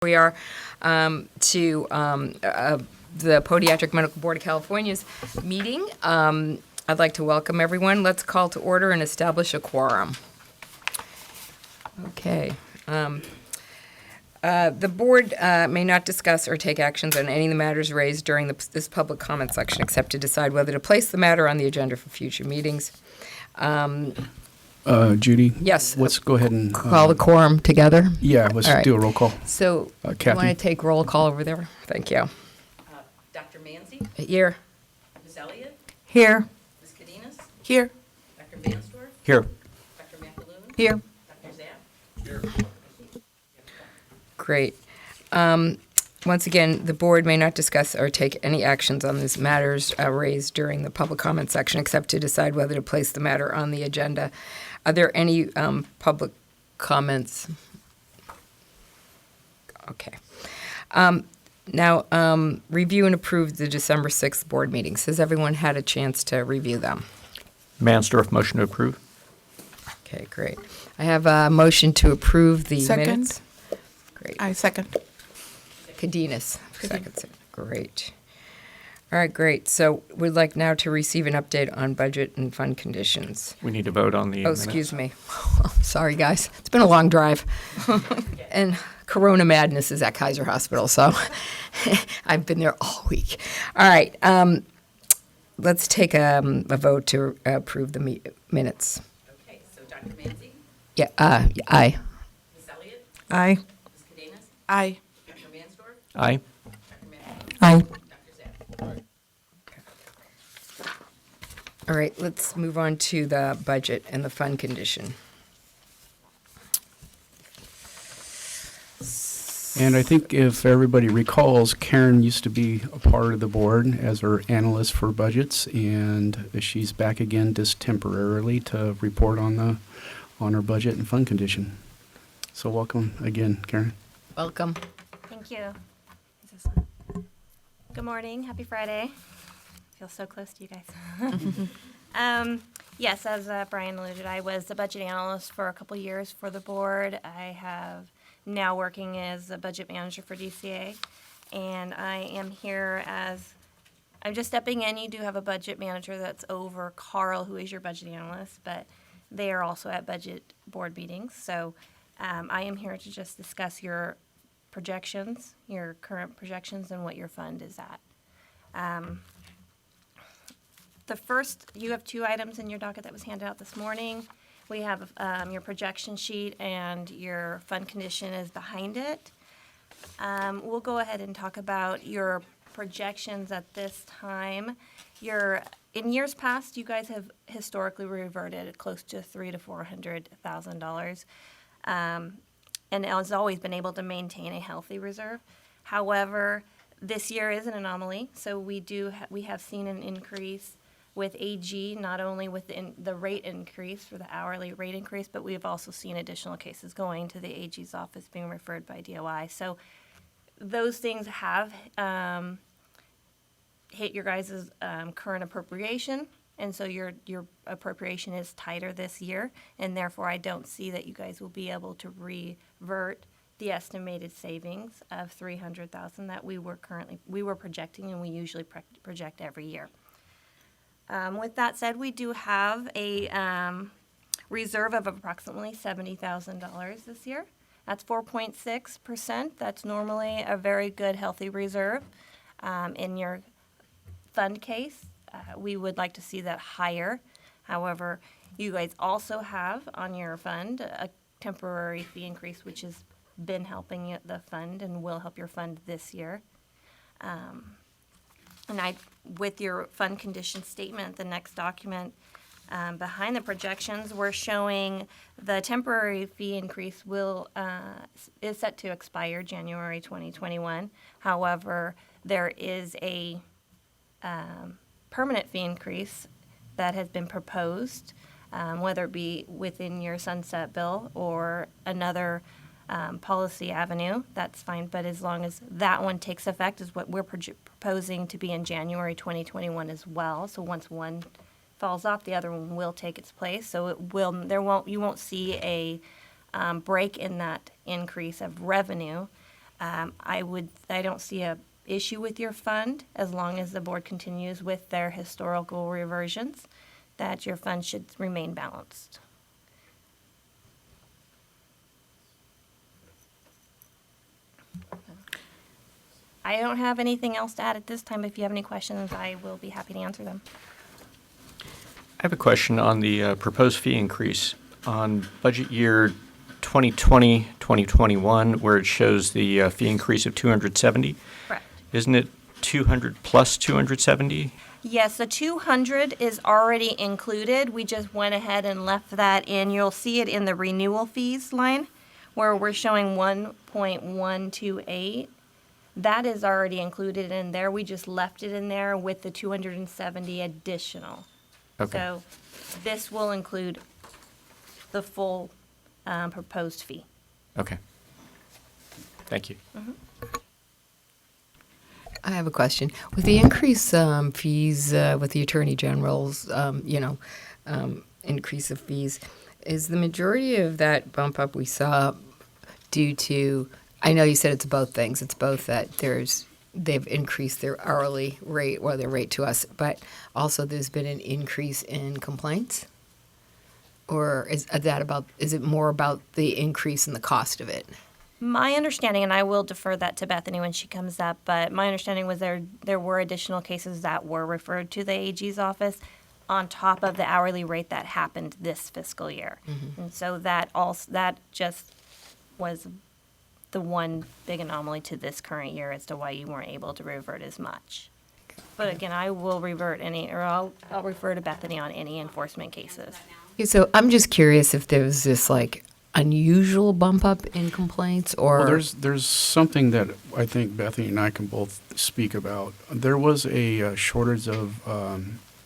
We are to the Podiatric Medical Board of California's meeting. I'd like to welcome everyone. Let's call to order and establish a quorum. Okay. The board may not discuss or take actions on any of the matters raised during this public comment section except to decide whether to place the matter on the agenda for future meetings. Judy? Yes. Let's go ahead and... Call the quorum together. Yeah, let's All right. do a roll call. So, you Kathy? want to take roll call over there? Thank you. Dr. Manzi? Here. Ms. Elliott? Here. Ms. Cadenas? Here. Dr. Vansdorf? Here. Dr. McAloon? Here. Dr. Zapp? Great. Once again, the board may not discuss or take any actions on these matters raised during the public comment section except to decide whether to place the matter on the agenda. Are there any public comments? Okay. Now, review and approve the December 6th board meetings. Has everyone had a chance to review them? Mansdorf, motion to approve. Okay, great. I have a motion to approve the Second. minutes. Great. I second. Cadenas, seconds it. Great. All right, great. So we'd like now to receive an update on budget and fund conditions. We need to vote on the Oh, minutes. excuse me. Sorry, guys. It's been a long drive. And Corona madness is at Kaiser Hospital, so I've been there all week. All right. Let's take a vote to approve the minutes. Okay, so Dr. Manzi? Yeah, aye. Ms. Elliott? Aye. Ms. Cadenas? Aye. Dr. Vansdorf? Aye. Dr. McAloon? Aye. Dr. Zapp? All right, let's move on to the budget and the fund condition. And I think if everybody recalls, Karen used to be a part of the board as our analyst for budgets, and she's back again just temporarily to report on our budget and fund condition. So welcome again, Karen. Welcome. Thank you. Good morning. Happy Friday. Feel so close to you guys. Yes, as Brian alluded, I was a budget analyst for a couple years for the board. I have now working as a budget manager for DCA, and I am here as I'm just stepping in. You do have a budget manager that's over Carl, who is your budget analyst, but they are also at budget board meetings. So I am here to just discuss your projections, your current projections, and what your fund is at. The first, you have two items in your docket that was handed out this morning. We have your projection sheet, and your fund condition is behind it. We'll go ahead and talk about your projections at this time. In years past, you guys have historically reverted close to $300,000 to $400,000. And has always been able to maintain a healthy reserve. However, this year is an anomaly, so we have seen an increase with AG, not only with the rate increase for the hourly rate increase, but we have also seen additional cases going to the AG's office being referred by DOI. So those things have hit your guys' current appropriation. And so your appropriation is tighter this year, and therefore I don't see that you guys will be able to revert the estimated savings of $300,000 that we were projecting, and we usually project every year. With that said, we do have a reserve of approximately $70,000 this year. That's 4.6%. That's normally a very good, healthy reserve in your fund case. We would like to see that higher. However, you guys also have on your fund a temporary fee increase, which has been helping the fund and will help your fund this year. With your fund condition statement, the next document behind the projections, we're showing the temporary fee increase is set to expire January 2021. However, there is a permanent fee increase that has been proposed, whether it be within your sunset bill or another policy avenue, that's fine. But as long as that one takes effect, is what we're proposing to be in January 2021 as well. So once one falls off, the other one will take its place. So you won't see a break in that increase of revenue. I don't see a issue with your fund as long as the board continues with their historical reversions, that your fund should remain balanced. I don't have anything else to add at this time. If you have any questions, I will be happy to answer them. I have a question on the proposed fee increase on budget year 2020, 2021, where it shows the fee increase of 270. Correct. Isn't it 200 plus 270? Yes, the 200 is already included. We just went ahead and left that in. You'll see it in the renewal fees line where we're showing 1.128. That is already included in there. We just left it in there with the 270 additional. Okay. So this will include the full proposed fee. Okay. Thank you. I have a question. With the increased fees with the Attorney General's, increase of fees, is the majority of that bump up we saw due to, I know you said it's both things. It's both that they've increased their hourly rate or their rate to us, but also there's been an increase in complaints? Or is it more about the increase in the cost of it? My understanding, and I will defer that to Bethany when she comes up, but my understanding was there were additional cases that were referred to the AG's office on top of the hourly rate that happened this fiscal year. And so that just was the one big anomaly to this current year as to why you weren't able to revert as much. But again, I will I'll refer to Bethany on any enforcement cases. Okay, so I'm just curious if there was this unusual bump up in complaints or. Well, there's something that I think Bethany and I can both speak about. There was a shortage of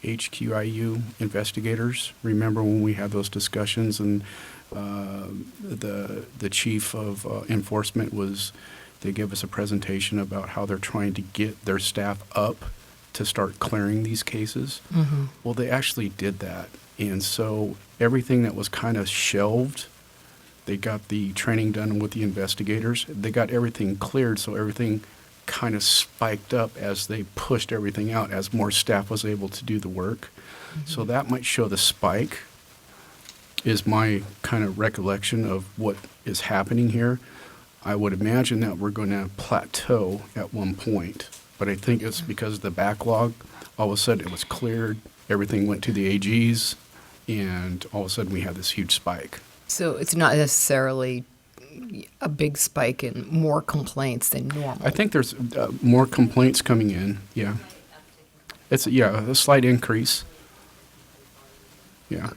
HQIU investigators. Remember when we had those discussions and the chief of enforcement they gave us a presentation about how they're trying to get their staff up to start clearing these cases. Mm-hmm. Well, they actually did that. And so everything that was kind of shelved, they got the training done with the investigators. They got everything cleared, so everything kind of spiked up as they pushed everything out, as more staff was able to do the work. Mm-hmm. So that might show the spike, is my kind of recollection of what is happening here. I would imagine that we're going to plateau at one point, but I think it's because of the backlog. All of a sudden it was cleared, everything went to the AGs, and all of a sudden we had this huge spike. So it's not necessarily a big spike in more complaints than normal. I think there's more complaints coming in, yeah. It's, a slight increase. Yeah.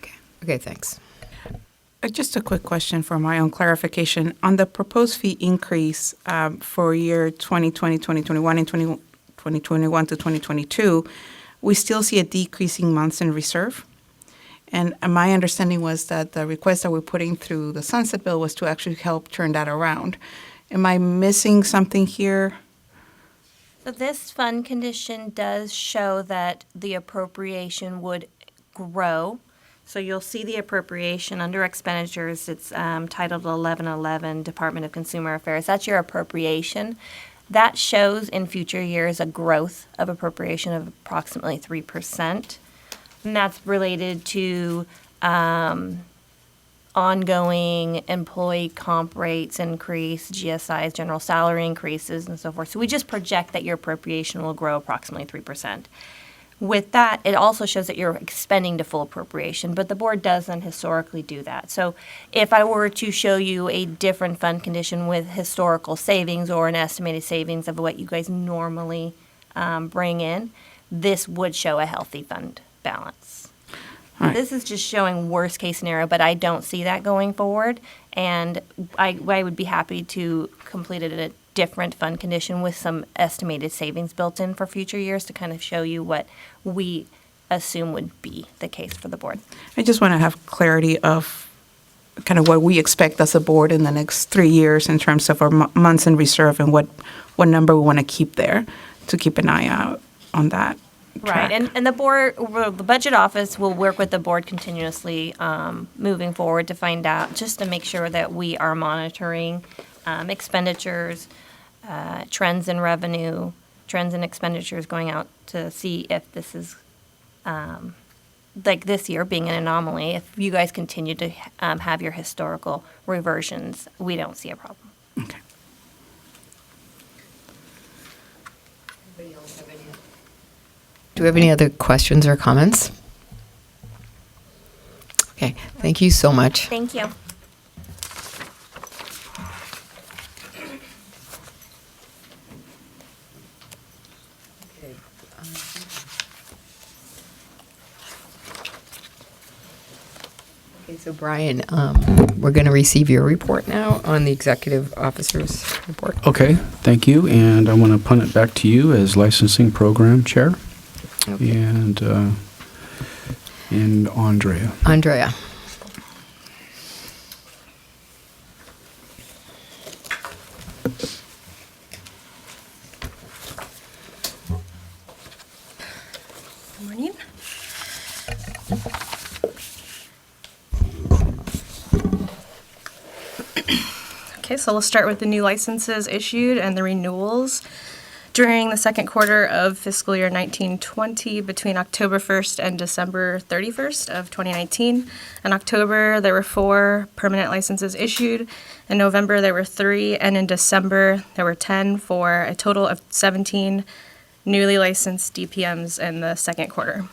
Okay, thanks. Just a quick question for my own clarification. On the proposed fee increase for year 2020, 2021, and 2021 to 2022, we still see a decreasing months in reserve. And my understanding was that the request that we're putting through the sunset bill was to actually help turn that around. Am I missing something here? So this fund condition does show that the appropriation would grow. So you'll see the appropriation under expenditures. It's titled 1111, Department of Consumer Affairs. That's your appropriation. That shows in future years a growth of appropriation of approximately 3%. And that's related to ongoing employee comp rates increase, GSIs, general salary increases, and so forth. So we just project that your appropriation will grow approximately 3%. With that, it also shows that you're expending to full appropriation, but the board doesn't historically do that. So if I were to show you a different fund condition with historical savings or an estimated savings of what you guys normally bring in, this would show a healthy fund balance. All right. This is just showing worst case scenario, but I don't see that going forward. And I would be happy to complete it at a different fund condition with some estimated savings built in for future years to kind of show you what we assume would be the case for the board. I just want to have clarity of kind of what we expect as a board in the next 3 years in terms of our months in reserve and what number we want to keep there, to keep an eye out on that. Right, track. and the board, the budget office will work with the board continuously moving forward to find out, just to make sure that we are monitoring expenditures trends in revenue, trends in expenditures going out to see if this is, like this year being an anomaly. If you guys continue to have your historical reversions, we don't see a problem. Okay. Do we have any other questions or comments? Okay, thank you so much. Thank you. Okay, so Brian, we're going to receive your report now on the executive officer's report. Okay, thank you, and I want to punt it back to you as licensing program chair, Okay. and Andrea. Andrea. Good morning. Okay, so we'll start with the new licenses issued and the renewals. During the second quarter of fiscal year 1920, between October 1st and December 31st of 2019. In October, there were 4 permanent licenses issued. In November, there were 3, and in December, there were 10, for a total of 17 newly licensed DPMs in the second quarter.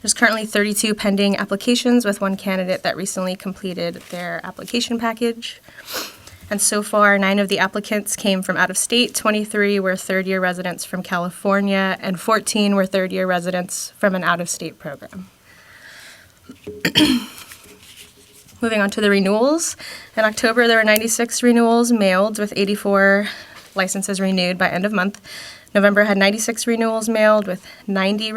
There's currently 32 pending applications, with 1 candidate that recently completed their application package. And so far, 9 of the applicants came from out of state, 23 were third-year residents from California, and 14 were third-year residents from an out-of-state program. Moving on to the renewals. In October, there were 96 renewals mailed, with 84 licenses renewed by end of month. November had 96 renewals mailed, with 90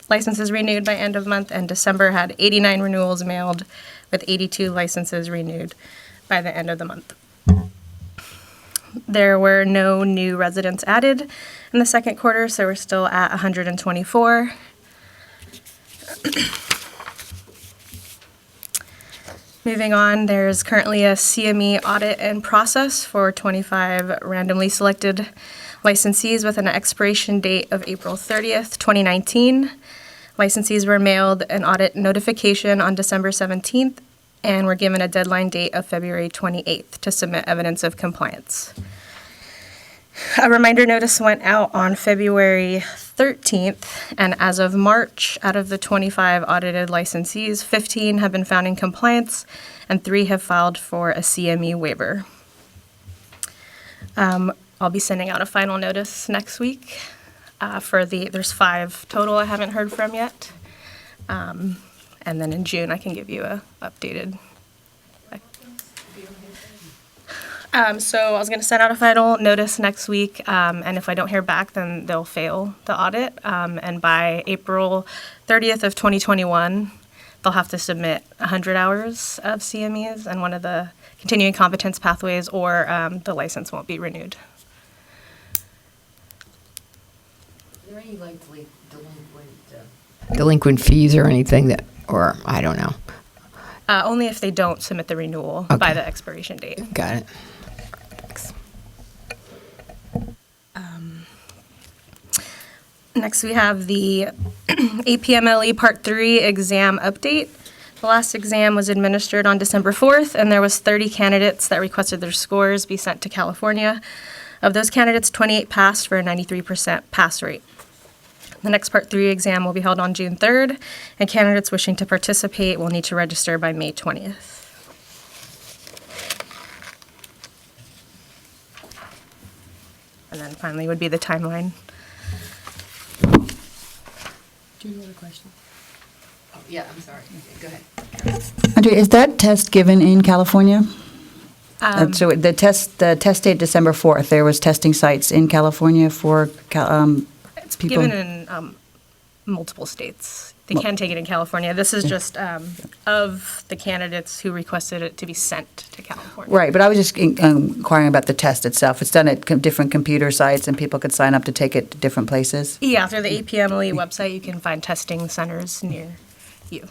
licenses renewed by end of month, and December had 89 renewals mailed, with 82 licenses renewed by the end of the month. There were no new residents added in the second quarter, so we're still at 124. Moving on, there's currently a CME audit in process for 25 randomly selected licensees with an expiration date of April 30th, 2019. Licensees were mailed an audit notification on December 17th and were given a deadline date of February 28th to submit evidence of compliance. A reminder notice went out on February 13th, and as of March, out of the 25 audited licensees, 15 have been found in compliance and 3 have filed for a CME waiver. I'll be sending out a final notice next week there's 5 total I haven't heard from yet. And then in June, I can give you a updated. So I was going to send out a final notice next week, and if I don't hear back, then they'll fail the audit. And by April 30th of 2021, they'll have to submit 100 hours of CMEs and one of the continuing competence pathways, or the license won't be renewed. Are there any delinquent fees or anything that, or I don't know? Only if they don't submit the renewal Okay. by the expiration date. Got it. Thanks. Next, we have the APMLE Part 3 exam update. The last exam was administered on December 4th, and there was 30 candidates that requested their scores be sent to California. Of those candidates, 28 passed for a 93% pass rate. The next Part 3 exam will be held on June 3rd, and candidates wishing to participate will need to register by May 20th. And then finally would be the timeline. Do you have a question? Oh, yeah, I'm sorry. Go ahead. Andrea, is that test given in California? So the test date December 4th, there was testing sites in California for It's people? given in multiple states. They can take it in California. This is just of the candidates who requested it to be sent to California. Right, but I was just inquiring about the test itself. It's done at different computer sites, and people could sign up to take it to different places? Yeah, through the APMLE website, you can find testing centers near you.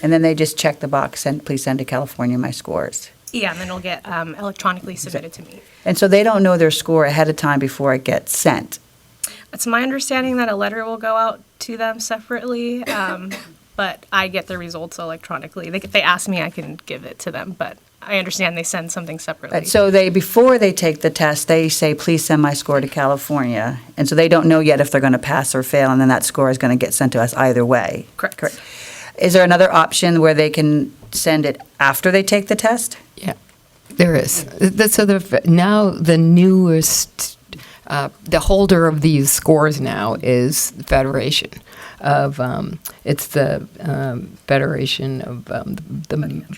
And then they just check the box, and please send to California my scores. Yeah, and then it'll get electronically submitted to me. And so they don't know their score ahead of time before it gets sent. It's my understanding that a letter will go out to them separately, but I get the results electronically. If they ask me, I can give it to them, but I understand they send something separately. Right, so before they take the test, they say, please send my score to California. And so they don't know yet if they're going to pass or fail, and then that score is going to get sent to us either way. Correct. Is there another option where they can send it after they take the test? Yeah, there is. Now the newest, the holder of these scores now is the Federation of, it's the Federation of the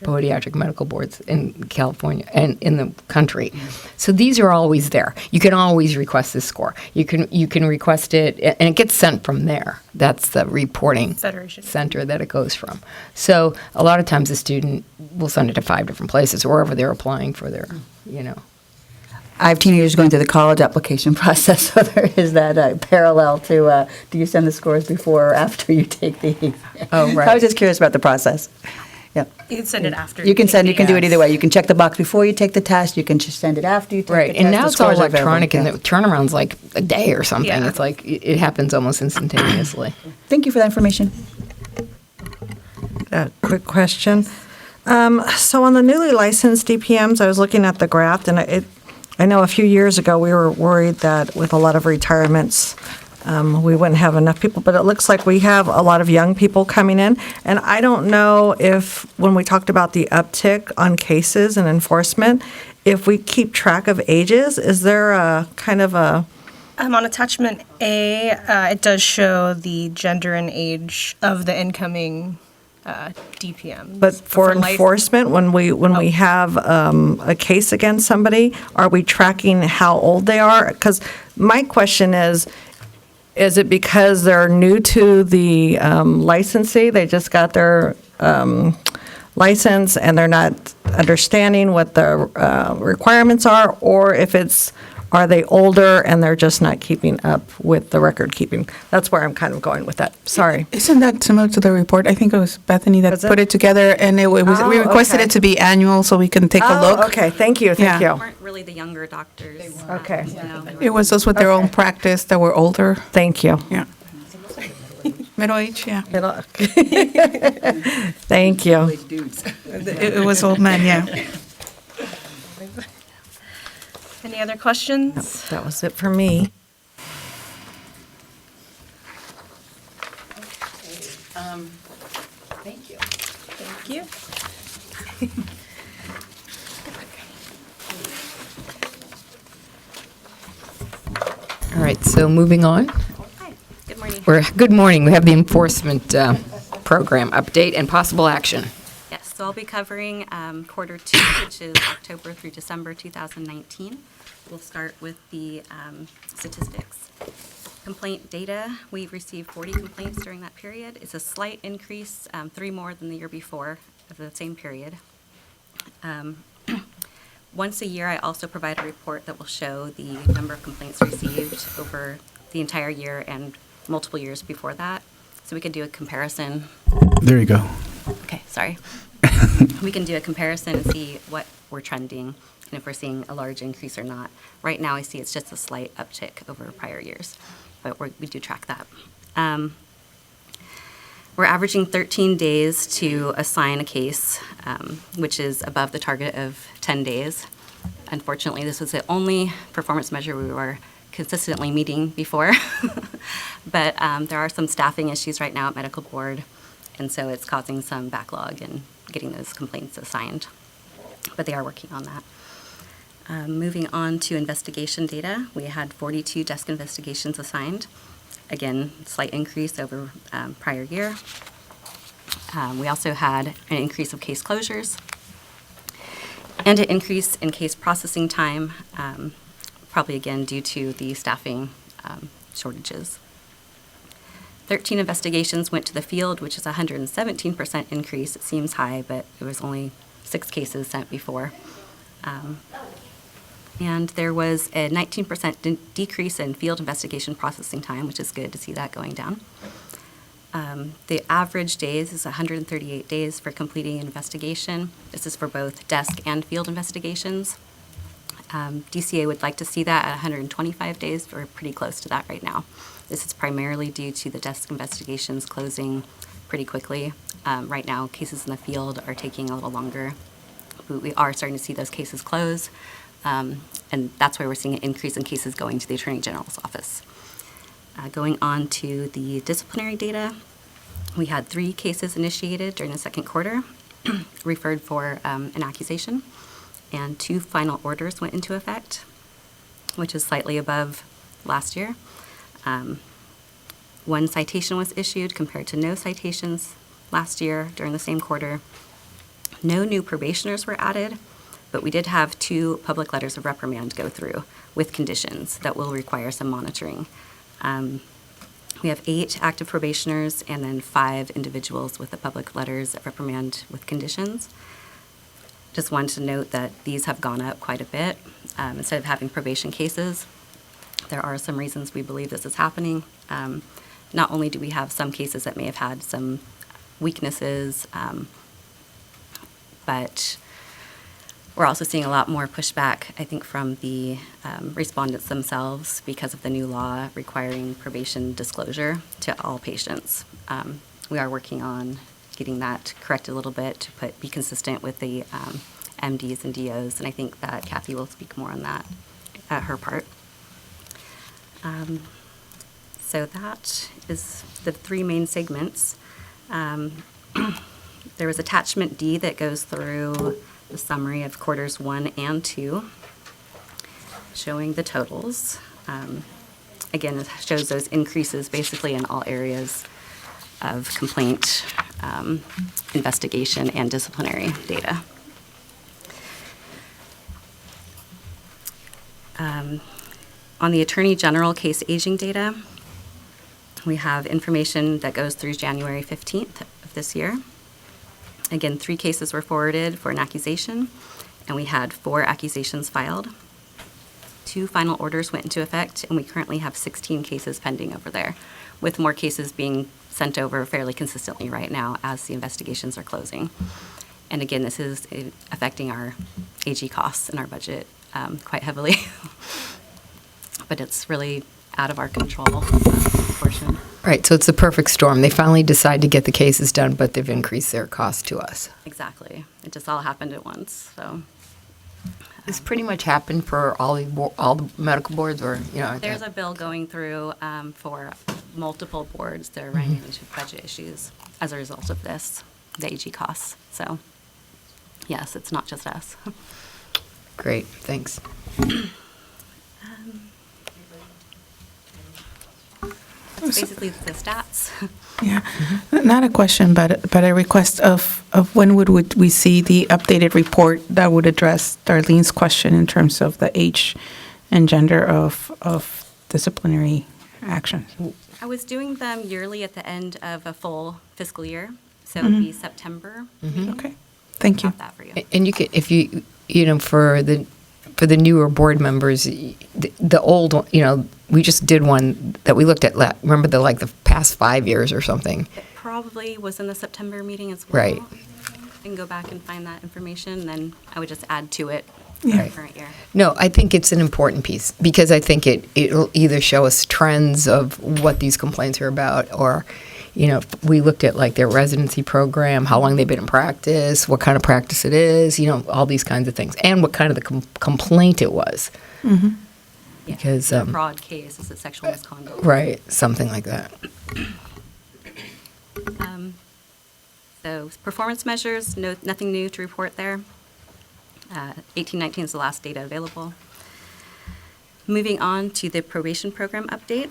Podiatric Medical Boards in California and in the country. So these are always there. You can always request this score. You can request it, and it gets sent from there. That's the reporting Federation center that it goes from. So a lot of times the student will send it to 5 different places, wherever they're applying for their, I have teenagers going through the college application process, so there is that parallel to, do you send the scores before or after you take the exam? Oh, right. I was just curious about the process. Yep. You can send it after. You can take do the it either way. You can check the box before you take the test, you can just send it after you take the Right, test. and now The it's all scores are available. electronic, and Yeah. the turnaround's like a day or something. Yeah. It's like, it happens almost instantaneously. Thank you for that information. A quick question. So on the newly licensed DPMs, I was looking at the graph, and I know a few years ago, we were worried that with a lot of retirements, we wouldn't have enough people, but it looks like we have a lot of young people coming in. And I don't know if, when we talked about the uptick on cases and enforcement, if we keep track of ages, is there a kind of a, On attachment A, it does show the gender and age of the incoming DPM. but for lic- enforcement, when we have a case against somebody, are we tracking how old they are? Because my question is it because they're new to the licensee, they just got their license and they're not understanding what the requirements are, or if are they older and they're just not keeping up with the record keeping? That's where I'm kind of going with that. Sorry. Isn't that similar to the report? I think it was Bethany that Was it? put it together, and we Oh, requested okay. it to be annual so we can take a look. Oh, okay, thank you, thank Yeah. you. Weren't really the younger doctors. Okay. It was those with their own practice that were older. Thank you. Yeah. Middle age, yeah. Thank you. It was old men, yeah. Any other questions? That was it for me. Thank you. Thank you. All right, so moving on. Hi, good morning. Good morning. We have the enforcement program update and possible action. Yes, so I'll be covering quarter 2, which is October through December 2019. We'll start with the statistics. Complaint data, we received 40 complaints during that period. It's a slight increase, 3 more than the year before of the same period. Once a year, I also provide a report that will show the number of complaints received over the entire year and multiple years before that. So we can do a comparison. There you go. Okay, sorry. We can do a comparison and see what we're trending and if we're seeing a large increase or not. Right now, I see it's just a slight uptick over prior years, but we do track that. We're averaging 13 days to assign a case, which is above the target of 10 days. Unfortunately, this was the only performance measure we were consistently meeting before. But there are some staffing issues right now at medical board, and so it's causing some backlog in getting those complaints assigned. But they are working on that. Moving on to investigation data, we had 42 desk investigations assigned. Again, slight increase over prior year. We also had an increase of case closures and an increase in case processing time, probably again due to the staffing shortages. 13 investigations went to the field, which is a 117% increase. It seems high, but it was only 6 cases sent before. And there was a 19% decrease in field investigation processing time, which is good to see that going down. The average days is 138 days for completing an investigation. This is for both desk and field investigations. DCA would like to see that at 125 days. We're pretty close to that right now. This is primarily due to the desk investigations closing pretty quickly. Right now, cases in the field are taking a little longer. But we are starting to see those cases close, and that's why we're seeing an increase in cases going to the Attorney General's office. Going on to the disciplinary data, we had 3 cases initiated during the second quarter, referred for an accusation, and 2 final orders went into effect, which is slightly above last year. 1 citation was issued compared to no citations last year during the same quarter. No new probationers were added, but we did have 2 public letters of reprimand go through with conditions that will require some monitoring. We have 8 active probationers and then 5 individuals with the public letters of reprimand with conditions. Just wanted to note that these have gone up quite a bit. Instead of having probation cases, there are some reasons we believe this is happening. Not only do we have some cases that may have had some weaknesses, but we're also seeing a lot more pushback, I think, from the respondents themselves because of the new law requiring probation disclosure to all patients. We are working on getting that corrected a little bit to be consistent with the MDs and DOs, and I think that Kathy will speak more on that at her part. So that is the 3 main segments. There was attachment D that goes through the summary of quarters 1 and 2, showing the totals. Again, it shows those increases basically in all areas of complaint, investigation, and disciplinary data. On the Attorney General case aging data, we have information that goes through January 15th of this year. Again, 3 cases were forwarded for an accusation, and we had 4 accusations filed. 2 final orders went into effect, and we currently have 16 cases pending over there, with more cases being sent over fairly consistently right now as the investigations are closing. And again, this is affecting our AG costs in our budget quite heavily. But it's really out of our control portion. Right, so it's the perfect storm. They finally decide to get the cases done, but they've increased their cost to us. Exactly. It just all happened at once, so. This pretty much happened for all the medical boards, or, you know. There's a bill going through for multiple boards that are running into budget issues as a result of this, the AG costs. So, yes, it's not just us. Great, thanks. That's basically the stats. Yeah, not a question, but a request of when would we see the updated report that would address Darlene's question in terms of the age and gender of disciplinary actions? I was doing them yearly at the end of a full fiscal year, so it would be September. Okay, thank you. Have that for you. And you can, if you know, for the newer board members, the old one, you know, we just did one that we looked at, remember the past 5 years or something. It probably was in the September meeting as well. Right. I can go back and find that information, and then I would just add to it for Yeah. the current year. No, I think it's an important piece because I think it'll either show us trends of what these complaints are about, or, you know, we looked at their residency program, how long they've been in practice, what kind of practice it is, you know, all these kinds of things, and what kind of the complaint it was. Yeah. Because, The broad case is it sexual misconduct. right, something like that. So performance measures, nothing new to report there. 1819 is the last data available. Moving on to the probation program update.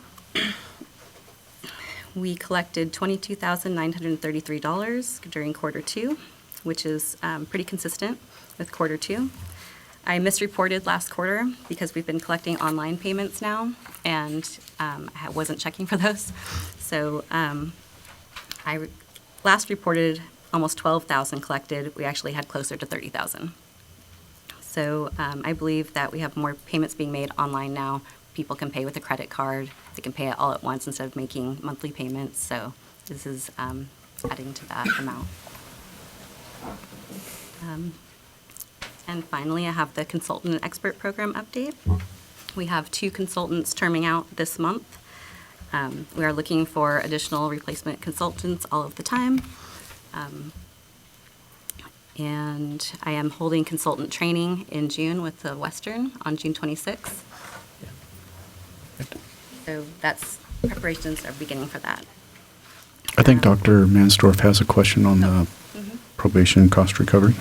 We collected $22,933 during quarter 2, which is pretty consistent with quarter 2. I misreported last quarter because we've been collecting online payments now, and I wasn't checking for those. So I last reported almost 12,000 collected. We actually had closer to 30,000. So I believe that we have more payments being made online now. People can pay with a credit card. They can pay it all at once instead of making monthly payments. So this is adding to that amount. And finally, I have the consultant and expert program update. We have 2 consultants terming out this month. We are looking for additional replacement consultants all of the time. And I am holding consultant training in June with the Western on June 26th. So that's, preparations are beginning for that. I think Dr. Mansdorf has a question on the probation cost recovery.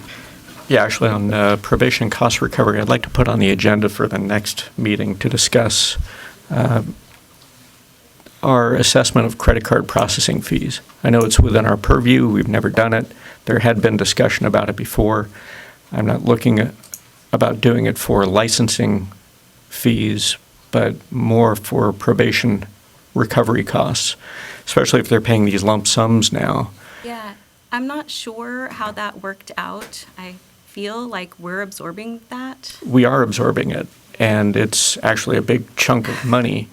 Yeah, actually, on probation cost recovery, I'd like to put on the agenda for the next meeting to discuss our assessment of credit card processing fees. I know it's within our purview. We've never done it. There had been discussion about it before. I'm not looking about doing it for licensing fees, but more for probation recovery costs, especially if they're paying these lump sums now. Yeah, I'm not sure how that worked out. I feel like we're absorbing that. We are absorbing it, and it's actually a big chunk of money.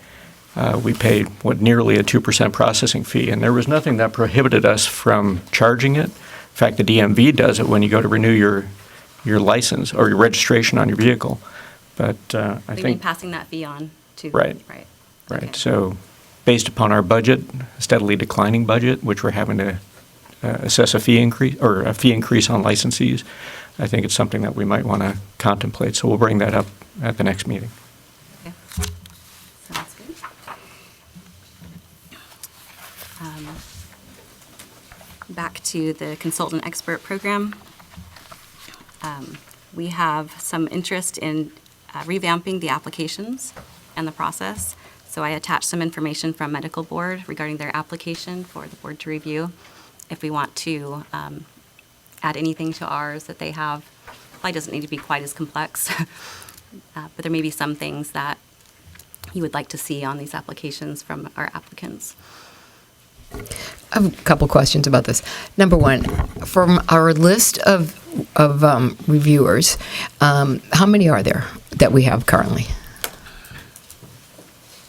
We paid, nearly a 2% processing fee, and there was nothing that prohibited us from charging it. In fact, the DMV does it when you go to renew your license or your registration on your vehicle. But I You mean think passing that fee on to? Right. Right. Right. Okay. So based upon our budget, steadily declining budget, which we're having to assess a fee increase or a fee increase on licensees, I think it's something that we might want to contemplate. So we'll bring that up at the next meeting. Okay. Sounds good. Back to the consultant expert program. We have some interest in revamping the applications and the process. So I attached some information from Medical Board regarding their application for the board to review. If we want to add anything to ours that they have, probably doesn't need to be quite as complex, but there may be some things that you would like to see on these applications from our applicants. I have a couple questions about this. Number one, from our list of reviewers, how many are there that we have currently?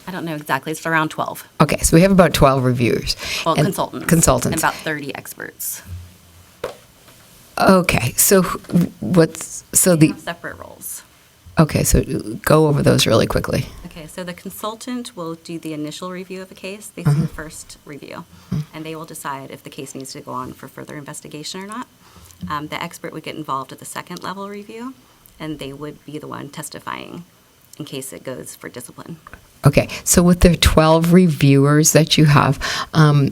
I don't know exactly, it's around 12. Okay, so we have about 12 reviewers. Well, And- consultants. Consultants. And about 30 experts. Okay, so They the, have separate roles. okay, so go over those really quickly. Okay, so the consultant will do the initial review of a case. They do the first review, and they will decide if the case needs to go on for further investigation or not. The expert would get involved at the second level review, and they would be the one testifying in case it goes for discipline. Okay, so with the 12 reviewers that you have,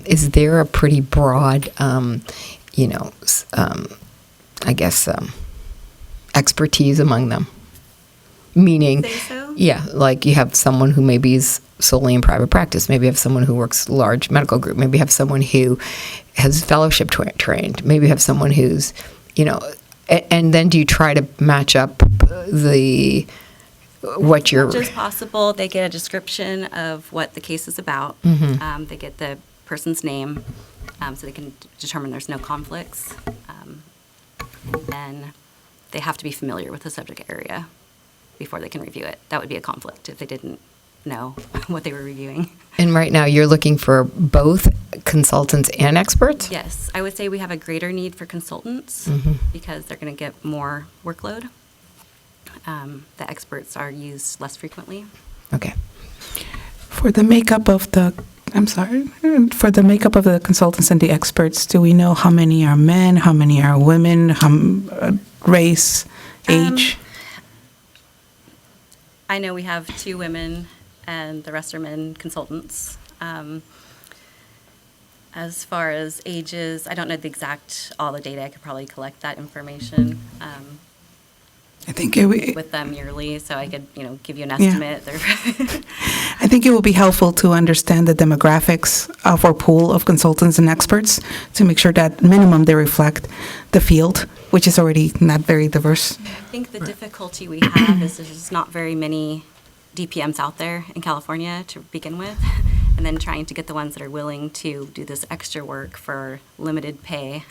is there a pretty broad, expertise among them? Meaning, Think so? yeah, like you have someone who maybe is solely in private practice. Maybe you have someone who works large medical group. Maybe you have someone who has fellowship trained. Maybe you have someone who's, and then do you try to match up what you're... As much as possible, they get a description of what the case is about. They get the person's name, so they can determine there's no conflicts. And then they have to be familiar with the subject area before they can review it. That would be a conflict if they didn't know what they were reviewing. And right now, you're looking for both consultants and experts? Yes, I would say we have a greater need for consultants because they're going to get more workload. The experts are used less frequently. Okay. For the makeup of the consultants and the experts, do we know how many are men, how many are women, race, age? I know we have 2 women and the rest are men consultants. As far as ages, I don't know all the data. I could probably collect that information I think with them yearly, so I could, give you an estimate. I think it will be helpful to understand the demographics of our pool of consultants and experts to make sure that minimum they reflect the field, which is already not very diverse. I think the difficulty we have is there's not very many DPMs out there in California to begin with, and then trying to get the ones that are willing to do this extra work for limited pay.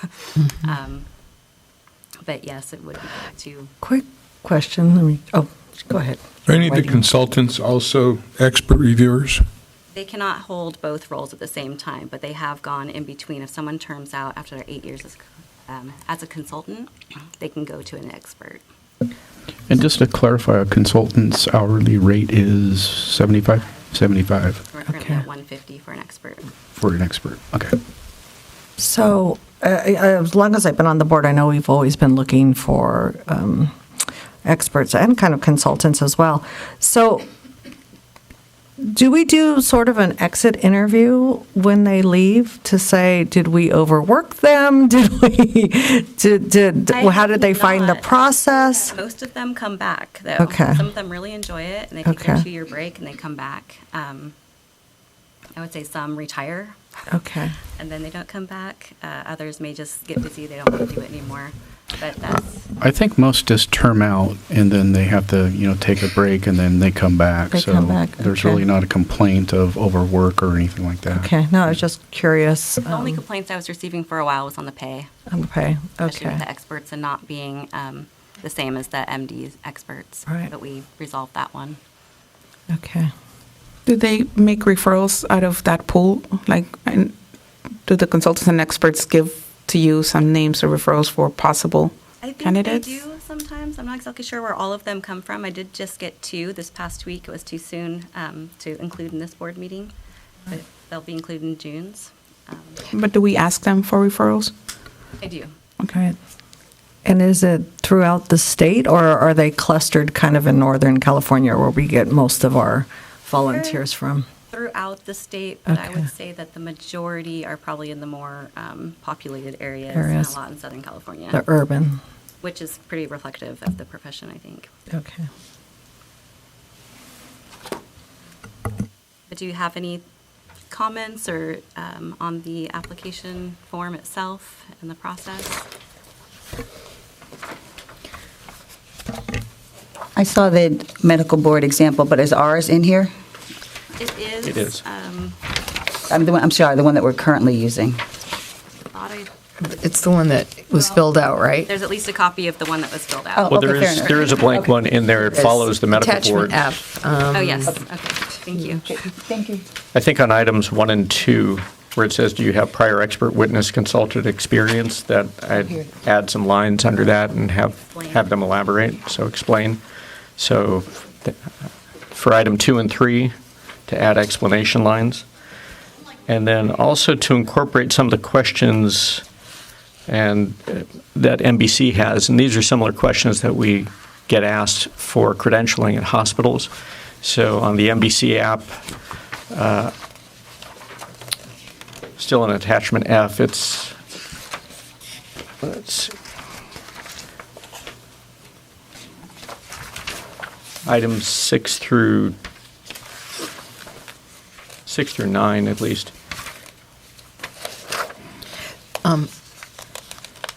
But yes, it would be good to. Quick question. Go ahead. Are any of the consultants also expert reviewers? They cannot hold both roles at the same time, but they have gone in between. If someone terms out after their 8 years as a consultant, they can go to an expert. And just to clarify, a consultant's hourly rate is 75? 75 We're currently Okay. at 150 for an expert. for an expert. Okay. So, as long as I've been on the board, I know we've always been looking for experts and kind of consultants as well. So, do we do sort of an exit interview when they leave to say, did we overwork them? Did we, how did they find the Not. process? Most of them come back, though. Okay. Some of them really enjoy it, and they take their Okay. 2-year break, and they come back. I would say some retire, Okay. and then they don't come back. Others may just get busy, they don't want to do it anymore. But that's, I think most just term out and then they have to, take a break and then they come back. They come back, There's okay. really not a complaint of overwork or anything like that. Okay, no, I was just curious. the only complaints I was receiving for a while was on the pay, On the pay, especially okay. with the experts and not being the same as the MD experts. Right. But we resolved that one. Okay. Do they make referrals out of that pool? Like, and do the consultants and experts give to you some names or referrals for possible I think candidates? they do sometimes. I'm not exactly sure where all of them come from. I did just get 2 this past week. It was too soon to include in this board meeting, but they'll be included in June's. But do we ask them for referrals? I do. Okay. And is it throughout the state, or are they clustered kind of in Northern California where we get most of our volunteers from? Throughout the state, but I Okay. would say that the majority are probably in the more populated areas, Areas. and a lot in Southern California, The urban? which is pretty reflective of the profession, I think. Okay. But do you have any comments or on the application form itself and the process? I saw the medical board example, but is ours in here? It is. It is. I'm sorry, the one that we're currently using. It's the one that was filled out, right? There's at least a copy of the one that was filled out. Oh. Well, Okay, fair enough. there is a blank one in there. It follows the medical board. Attachment F. Oh, yes. Okay. Thank you. Thank you. I think on items 1 and 2, where it says, do you have prior expert witness consultant experience, that I'd add some lines under that and have them elaborate, so explain. So for item 2 and 3, to add explanation lines. And then also to incorporate some of the questions and that NBC has, and these are similar questions that we get asked for credentialing in hospitals. So on the NBC app, still in attachment F, it's, let's see, items 6 through 9 at least.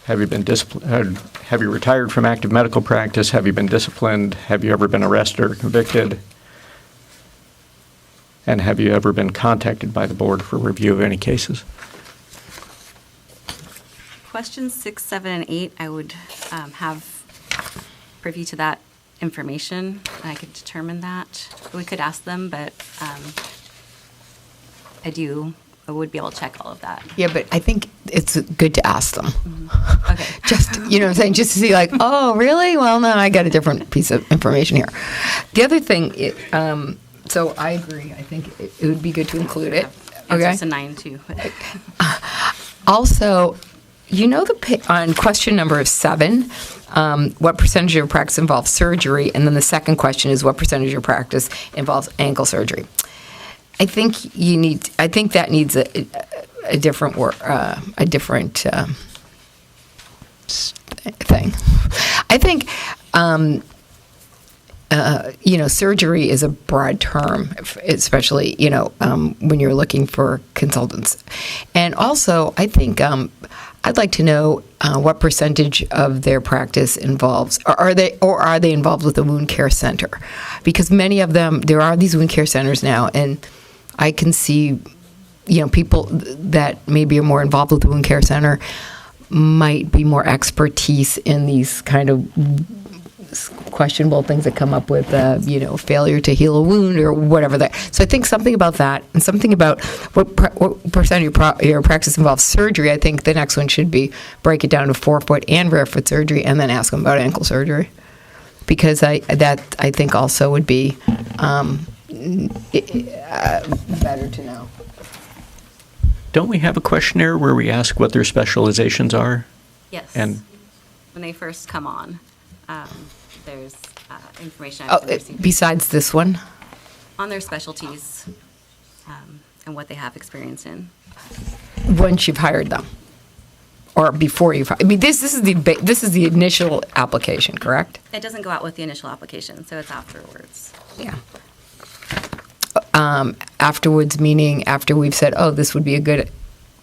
Have you been disciplined? Have you retired from active medical practice? Have you been disciplined? Have you ever been arrested or convicted? And have you ever been contacted by the board for review of any cases? Questions 6, 7, and 8, I would have privy to that information, and I could determine that. We could ask them, but I would be able to check all of that. Yeah, but I think it's good to ask them. Okay. Just, you know what I'm saying, just to see like, oh, really? Well, no, I got a different piece of information here. The other thing, so I agree. I think it would be good to include it. Okay. Answers to 9, too. Also, on question number 7, what percentage of your practice involves surgery? And then the second question is, what percentage of your practice involves ankle surgery? I think that needs a different word, a different thing. I think, surgery is a broad term, especially, when you're looking for consultants. And also, I think I'd like to know what percentage of their practice involves, or are they involved with a wound care center? Because many of them, there are these wound care centers now, and I can see, people that maybe are more involved with the wound care center might be more expertise in these kind of questionable things that come up with, failure to heal a wound or whatever that. So I think something about that and something about what percent of your practice involves surgery. I think the next one should be break it down to forefoot and rear foot surgery, and then ask them about ankle surgery, because I think also would be better to know. Don't we have a questionnaire where we ask what their specializations are? Yes. And When they first come on, there's information I've been receiving Besides this one? on their specialties and what they have experience in. Once you've hired them, or before you've. I mean, this is the initial application, correct? It doesn't go out with the initial application, so it's afterwards. Yeah. Afterwards, meaning after we've said, oh, this would be a good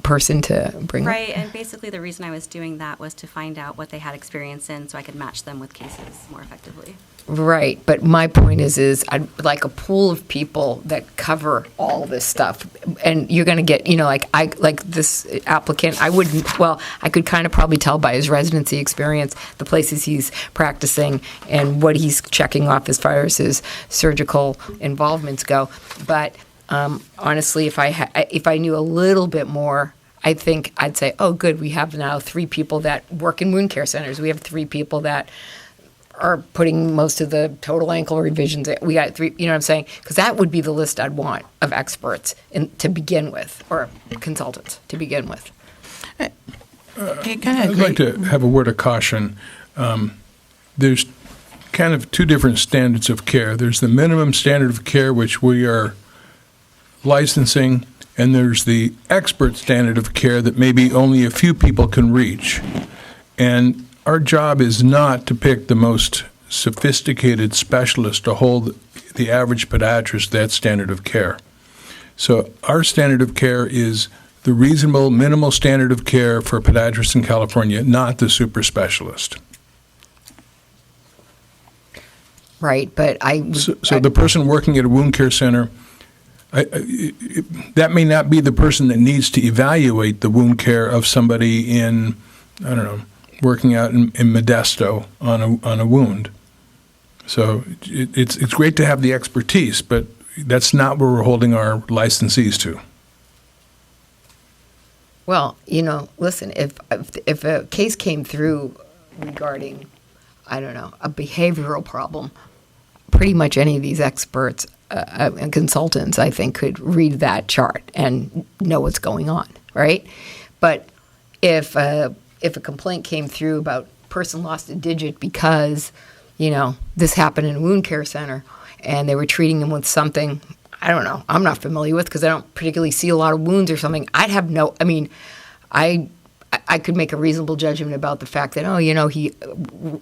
person to bring. Right, and basically the reason I was doing that was to find out what they had experience in so I could match them with cases more effectively. Right, but my point is I'd like a pool of people that cover all this stuff, and you're going to get, like this applicant. I could kind of probably tell by his residency experience, the places he's practicing, and what he's checking off as far as his surgical involvements go. But honestly, if I knew a little bit more, I think I'd say, oh, good, we have now 3 people that work in wound care centers. We have 3 people that are putting most of the total ankle revisions. We got 3, you know what I'm saying? Because that would be the list I'd want of experts to begin with, or consultants to begin with. I'd like to have a word of caution. There's kind of 2 different standards of care. There's the minimum standard of care, which we are licensing, and there's the expert standard of care that maybe only a few people can reach. And our job is not to pick the most sophisticated specialist to hold the average podiatrist that standard of care. So our standard of care is the reasonable minimal standard of care for podiatrists in California, not the super specialist. Right, but So the person working at a wound care center, that may not be the person that needs to evaluate the wound care of somebody in, I don't know, working out in Modesto on a wound. So it's great to have the expertise, but that's not where we're holding our licensees to. Well, listen, if a case came through regarding, I don't know, a behavioral problem, pretty much any of these experts and consultants, I think, could read that chart and know what's going on, right? But if a complaint came through about person lost a digit because, this happened in a wound care center and they were treating them with something, I don't know, I'm not familiar with because I don't particularly see a lot of wounds or something, I'd have I could make a reasonable judgment about the fact that,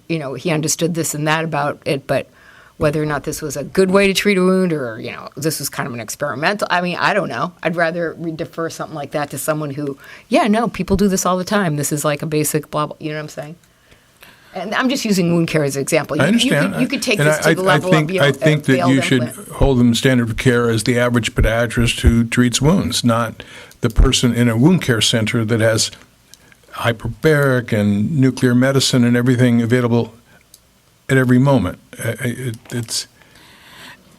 he understood this and that about it, but whether or not this was a good way to treat a wound or, this was kind of an experimental. I don't know. I'd rather defer something like that to someone who, people do this all the time. This is like a basic blah, blah, you know what I'm saying? And I'm just using wound care as an example. I understand. You could take this to the level of, I think that you should hold them standard of care as the average podiatrist who treats wounds, not the person in a wound care center that has hyperbaric and nuclear medicine and everything available at every moment. It's.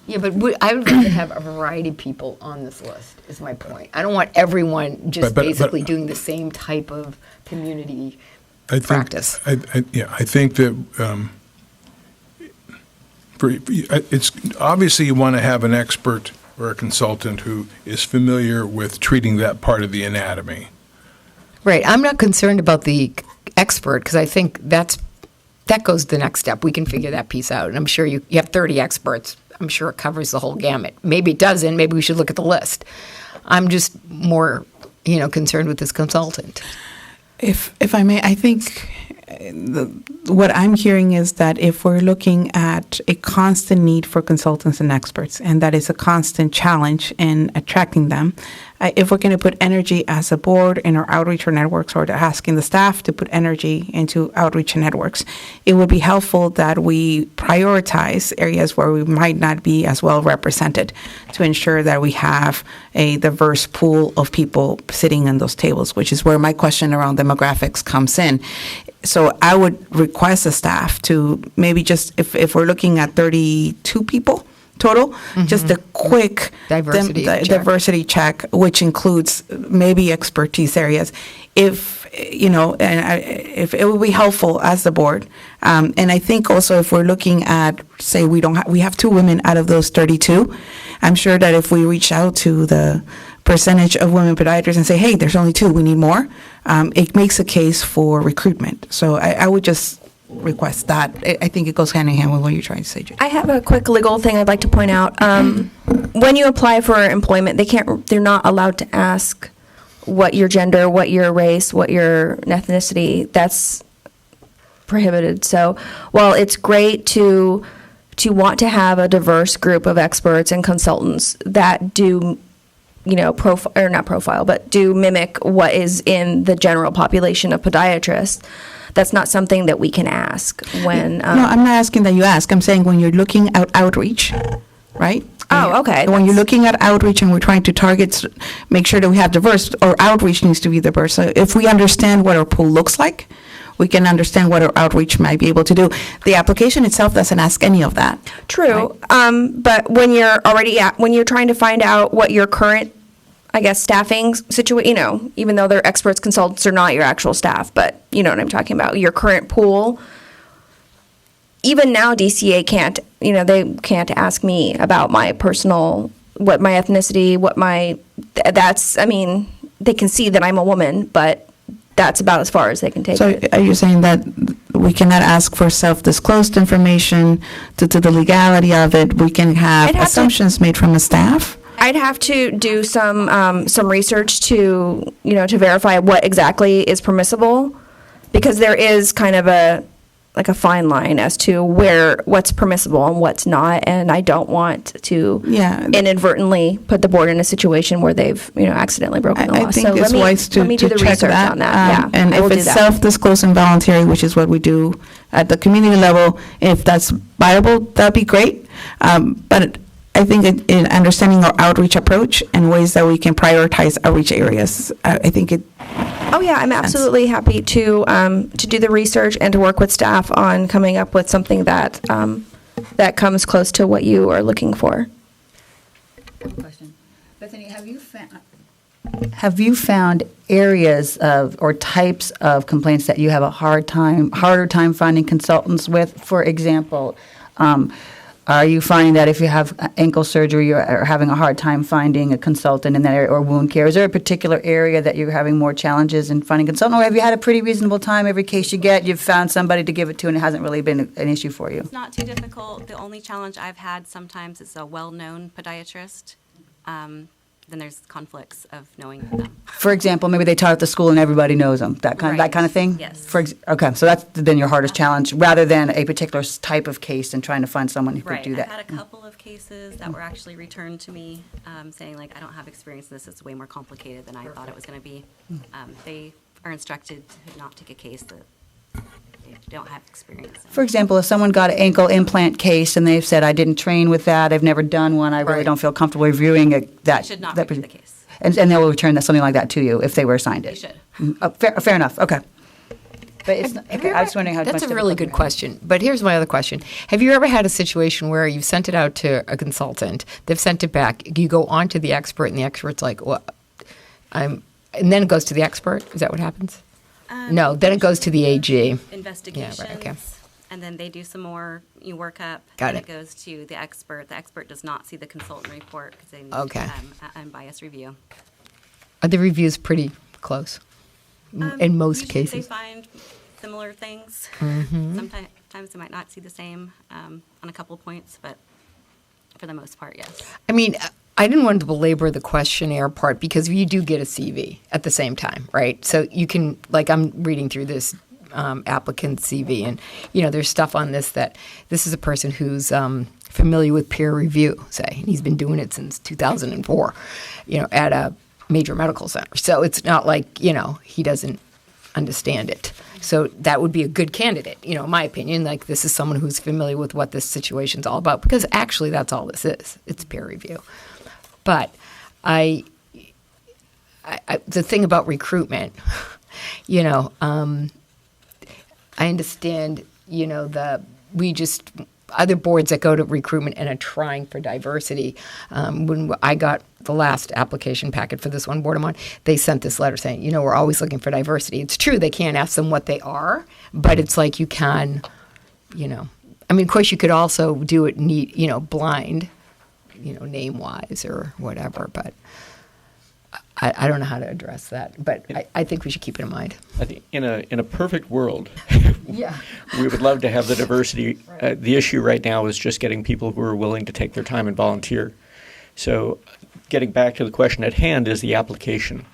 Yeah, but I would rather have a variety of people on this list, is my point. I don't want everyone just basically doing the same type of community practice. I think that it's obviously you want to have an expert or a consultant who is familiar with treating that part of the anatomy. Right. I'm not concerned about the expert because I think that goes the next step. We can figure that piece out. And I'm sure you have 30 experts. I'm sure it covers the whole gamut. Maybe it doesn't. Maybe we should look at the list. I'm just more, concerned with this consultant. If I may, I think what I'm hearing is that if we're looking at a constant need for consultants and experts, and that is a constant challenge in attracting them, if we're going to put energy as a board in our outreach or networks, or asking the staff to put energy into outreach and networks, it would be helpful that we prioritize areas where we might not be as well represented to ensure that we have a diverse pool of people sitting in those tables, which is where my question around demographics comes in. So I would request the staff to maybe just, if we're looking at 32 people total, just a quick diversity check, which includes maybe expertise areas. If if it would be helpful as the board, and I think also if we're looking at, say, we have 2 women out of those 32, I'm sure that if we reach out to the percentage of women podiatrists and say, hey, there's only 2, we need more, it makes a case for recruitment. So I would just request that. I think it goes hand in hand with what you're trying to say, Jay. I have a quick legal thing I'd like to point out. When you apply for employment, they're not allowed to ask what your gender, what your race, what your ethnicity. That's prohibited. So while it's great to want to have a diverse group of experts and consultants that do, do mimic what is in the general population of podiatrists, that's not something that we can ask when. No, I'm not asking that you ask. I'm saying when you're looking at outreach, right? Oh, okay. When you're looking at outreach and we're trying to target, make sure that we have diverse, or outreach needs to be diverse. So if we understand what our pool looks like, we can understand what our outreach might be able to do. The application itself doesn't ask any of that. True. Right? But when you're trying to find out what your current, I guess, staffing situation, even though they're experts, consultants are not your actual staff, but you know what I'm talking about, your current pool. Even now, DCA they can't ask me about my personal, what my ethnicity, they can see that I'm a woman, but that's about as far as they can take it. So are you saying that we cannot ask for self-disclosed information due to the legality of it? We can have assumptions made from the staff? I'd have to do some research to verify what exactly is permissible, because there is kind of a fine line as to what's permissible and what's not, and I don't want to inadvertently put the board in a situation where they've accidentally broken the law. I think it's wise to let me do the check research that. on that. And if it's self-disclosed and voluntary, which is what we do at the community level, if that's viable, that'd be great. But I think in understanding our outreach approach and ways that we can prioritize outreach areas, I think it. Oh yeah, I'm absolutely happy to do the research and to work with staff on coming up with something that comes close to what you are looking for. Question. Bethany, have you found areas of or types of complaints that you have a harder time finding consultants with? For example, are you finding that if you have ankle surgery, you're having a hard time finding a consultant in that area, or wound care? Is there a particular area that you're having more challenges in finding a consultant, or have you had a pretty reasonable time? Every case you get, you've found somebody to give it to, and it hasn't really been an issue for you? It's not too difficult. The only challenge I've had sometimes is a well-known podiatrist. Then there's conflicts of knowing them. For example, maybe they taught at the school and everybody knows them. That kind of thing. Yes. Okay, so that's been your hardest challenge, rather than a particular type of case and trying to find someone who could do that. I've had a couple of cases that were actually returned to me, saying I don't have experience in this. It's way more complicated than I thought it was going to be. They are instructed to not take a case that they don't have experience in. For example, if someone got an ankle implant case and they've said, I didn't train with that, I've never done one, I really don't feel comfortable reviewing it, that should not be the case. And they will return something like that to you if they were assigned it. You should. Fair enough. Okay. But it's okay. I was wondering how. That's a really good question. But here's my other question: have you ever had a situation where you've sent it out to a consultant, they've sent it back, you go on to the expert, and the expert's like, "Well, and then it goes to the expert." Is that what happens? No, then it goes to the AG. Investigations. Yeah, right, okay. And then they do some more workup. Got and it. It goes to the expert. The expert does not see the consultant report because they need unbiased review. Are the reviews pretty close in most Usually cases? They find similar things. Mm-hmm. Sometimes they might not see the same on a couple of points, but for the most part, yes. I mean, I didn't want to belabor the questionnaire part because you do get a CV at the same time, right? So you can, I'm reading through this applicant CV, and there's stuff on this that this is a person who's familiar with peer review, say, and he's been doing it since 2004, at a major medical center. So it's not like, you know, he doesn't understand it. So that would be a good candidate, you know, in my opinion. Like, this is someone who's familiar with what this situation's all about, because actually that's all this is. It's peer review. But I the thing about recruitment, you know, I understand, you know, other boards that go to recruitment and are trying for diversity. When I got the last application packet for this one board I'm on, they sent this letter saying, you know, we're always looking for diversity. It's true, they can't ask them what they are, but it's like you can, you know. I mean, of course, you could also do it you know, blind, you know, name-wise or whatever, but I don't know how to address that. But I think we should keep it in mind. I think in a perfect world, Yeah. we would love to have the diversity. The issue right now is just getting people who are willing to take their time and volunteer. So getting back to the question at hand is the application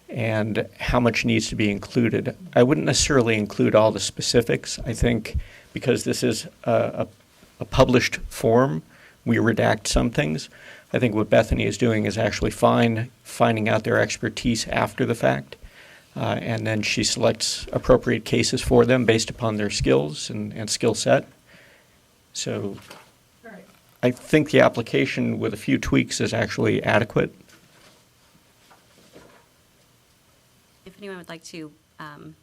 and how much needs to be included. I wouldn't necessarily include all the specifics. I think because this is a published form, we redact some things. I think what Bethany is doing is actually finding out their expertise after the fact. And then she selects appropriate cases for them based upon their skills and skill set. So I think the application with a few tweaks is actually adequate. If anyone would like to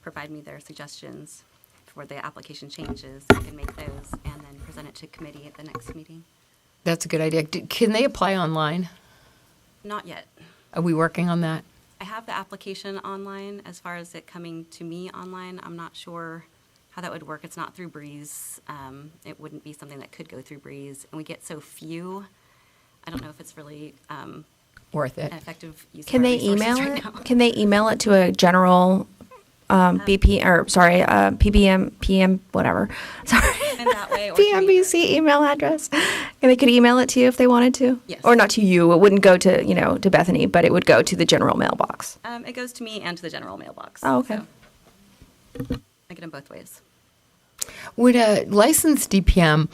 provide me their suggestions for the application changes, I can make those and then present it to committee at the next meeting. That's a good idea. Can they apply online? Not yet. Are we working on that? I have the application online. As far as it coming to me online, I'm not sure how that would work. It's not through Breeze. It wouldn't be something that could go through Breeze. And we get so few, I don't know if it's really Worth it. an effective use of Can our they resources email right it? now. Can they email it to a general PBM, PM, whatever. Sorry. And that way, or to me. PMBC email address. And they could email it to you if they wanted to? Yes. Or not to you. It wouldn't go to, you know, to Bethany, but it would go to the general mailbox. It goes to me and to the general mailbox. Oh, okay. So I get them both ways. Would a licensed DPM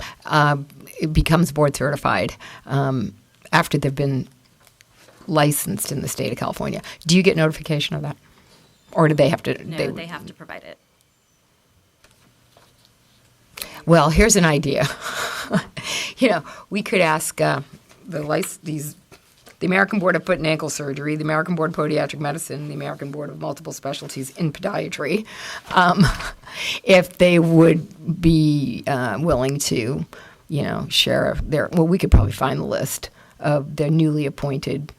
it becomes board certified after they've been licensed in the state of California? Do you get notification of that? Or do they have to? No, they have to provide it. Well, here's an idea. You know, we could ask the American Board of Foot and Ankle Surgery, the American Board of Podiatric Medicine, the American Board of Multiple Specialties in Podiatry, if they would be willing to, you know, share well, we could probably find the list of their newly appointed.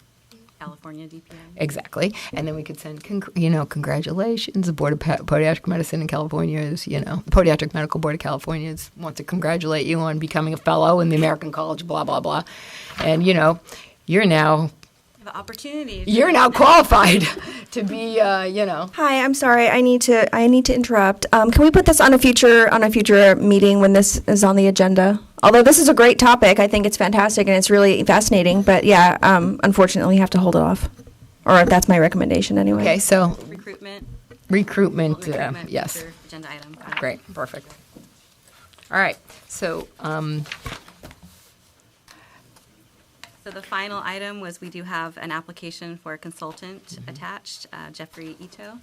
California DPM. Exactly. And then we could send, congratulations. The Board of Podiatric Medicine in California is, the Podiatric Medical Board of California wants to congratulate you on becoming a fellow in the American College, blah, blah, blah. And, you're now The opportunity. you're now qualified to be, Hi, I'm sorry. I need to interrupt. Can we put this on a future meeting when this is on the agenda? Although this is a great topic, I think it's fantastic and it's really fascinating. But yeah, unfortunately, you have to hold it off, or that's my recommendation anyway. Okay, so Recruitment, yes. future agenda item. Got it. Great, perfect. All right, so So the final item was we do have an application for a consultant attached, Jeffrey Ito.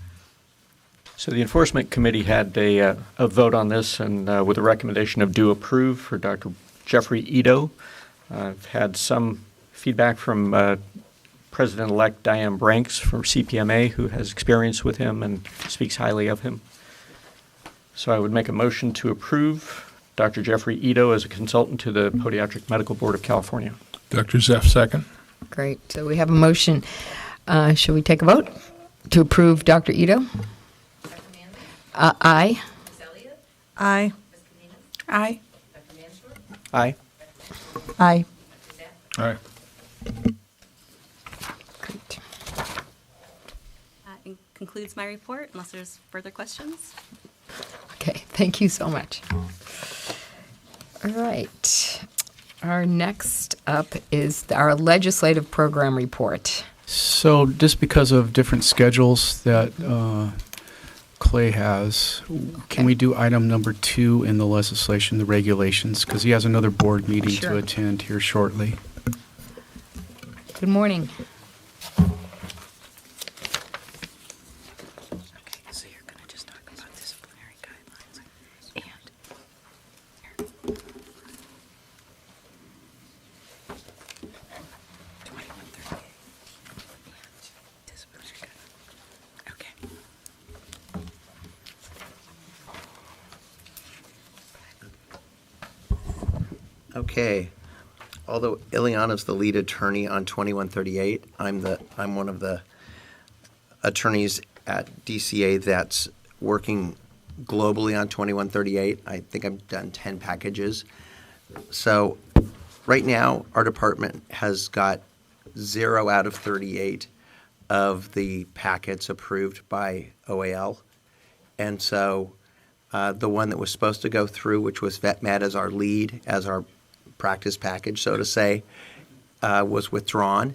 So the Enforcement Committee had a vote on this, and with a recommendation of do approve for Dr. Jeffrey Ito. I've had some feedback from President-elect Diane Branks from CPMA, who has experience with him and speaks highly of him. So I would make a motion to approve Dr. Jeffrey Ito as a consultant to the Podiatric Medical Board of California. Dr. Zeff, second. great. So we have a motion. Shall we take a vote to approve Dr. Ito? Dr. Manley? Aye. Ms. Elliott? Aye. Ms. Cadenas? Aye. Dr. Mansdorf? Aye. Aye. Dr. Zapp? All right. Great. That concludes my report, unless there's further questions. Okay, thank you so much. All right. Our next up is our legislative program report. So just because of different schedules that Clay has, can we do item number 2 in the legislation, the regulations? Because he has another board meeting Sure. to attend here shortly. Good morning. Okay. Although Ileana's the lead attorney on 2138, I'm one of the attorneys at DCA that's working globally on 2138. I think I've done 10 packages. So right now, our department has got 0 out of 38 of the packets approved by OAL. And so the one that was supposed to go through, which was VetMed as our lead, as our practice package, so to say, was withdrawn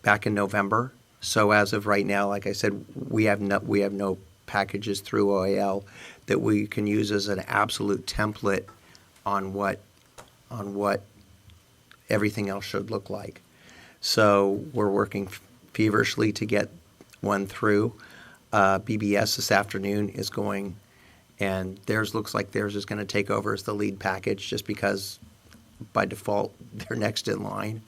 back in November. So as of right now, like I said, we have no packages through OAL that we can use as an absolute template on what everything else should look like. So we're working feverishly to get one through. BBS this afternoon is going, and looks like theirs is going to take over as the lead package just because by default they're next in line.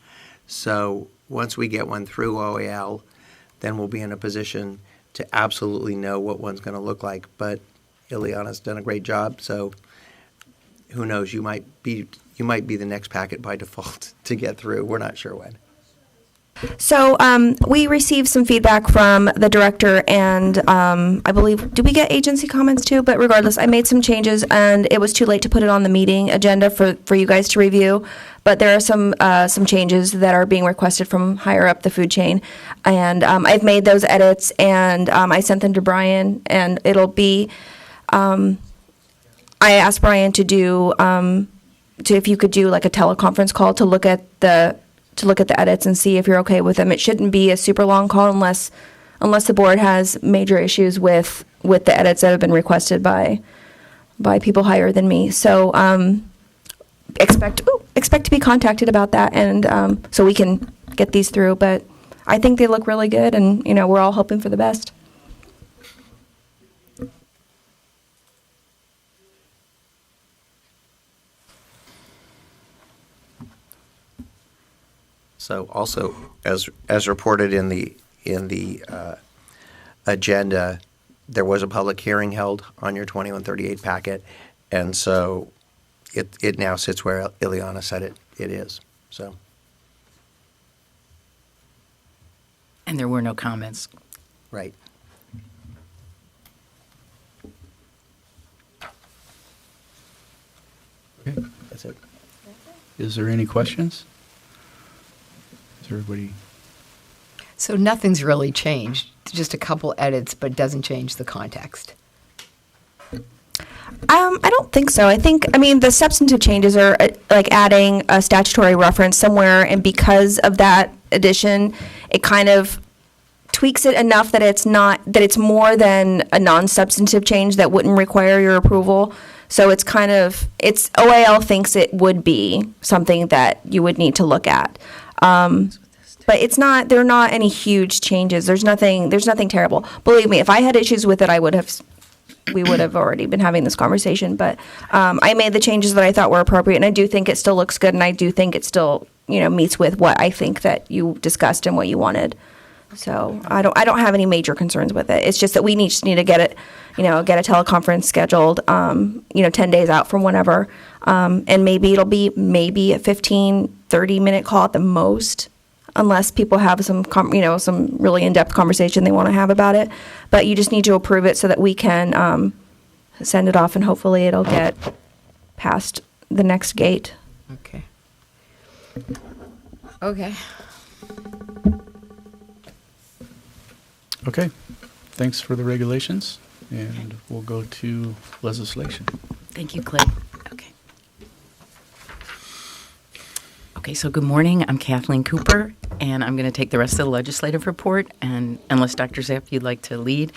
So once we get one through OAL, then we'll be in a position to absolutely know what one's going to look like. But Ileana's done a great job, so who knows, you might be the next packet by default to get through. We're not sure when. So we received some feedback from the director, and I believe, did we get agency comments too? But regardless, I made some changes, and it was too late to put it on the meeting agenda for you guys to review. But there are some changes that are being requested from higher up the food chain, and I've made those edits, and I sent them to Brian, and it'll be. I asked Brian to do if you could do like a teleconference call to look at the edits and see if you're okay with them. It shouldn't be a super long call unless the board has major issues with the edits that have been requested by people higher than me. So expect to be contacted about that, and so we can get these through. But I think they look really good, and we're all hoping for the best. So also, as reported in the agenda, there was a public hearing held on your 2138 packet, and so it now sits where Ileana said it is. So. And there were no comments. Right. Okay. That's it. Is there any questions? Is everybody? So nothing's really changed, just a couple edits, but it doesn't change the context. I don't think so. I mean, the substantive changes are like adding a statutory reference somewhere, and because of that addition, it kind of tweaks it enough that it's more than a non-substantive change that wouldn't require your approval. So it's OAL thinks it would be something that you would need to look at. But they're not any huge changes. There's nothing terrible. Believe me, if I had issues with it, we would have already been having this conversation. But I made the changes that I thought were appropriate, and I do think it still looks good, and I do think it still, meets with what I think that you discussed and what you wanted. So I don't have any major concerns with it. It's just that we just need to get it, get a teleconference scheduled, 10 days out from whenever. And maybe it'll be a 15, 30-minute call at the most, unless people have some really in-depth conversation they want to have about it. But you just need to approve it so that we can send it off, and hopefully it'll get past the next gate. Okay. Okay. Okay. Thanks for the regulations, and we'll go to legislation. Thank you, Clay. Okay, so good morning. I'm Kathleen Cooper, and I'm going to take the rest of the legislative report, and unless Dr. Zapp, you'd like to lead.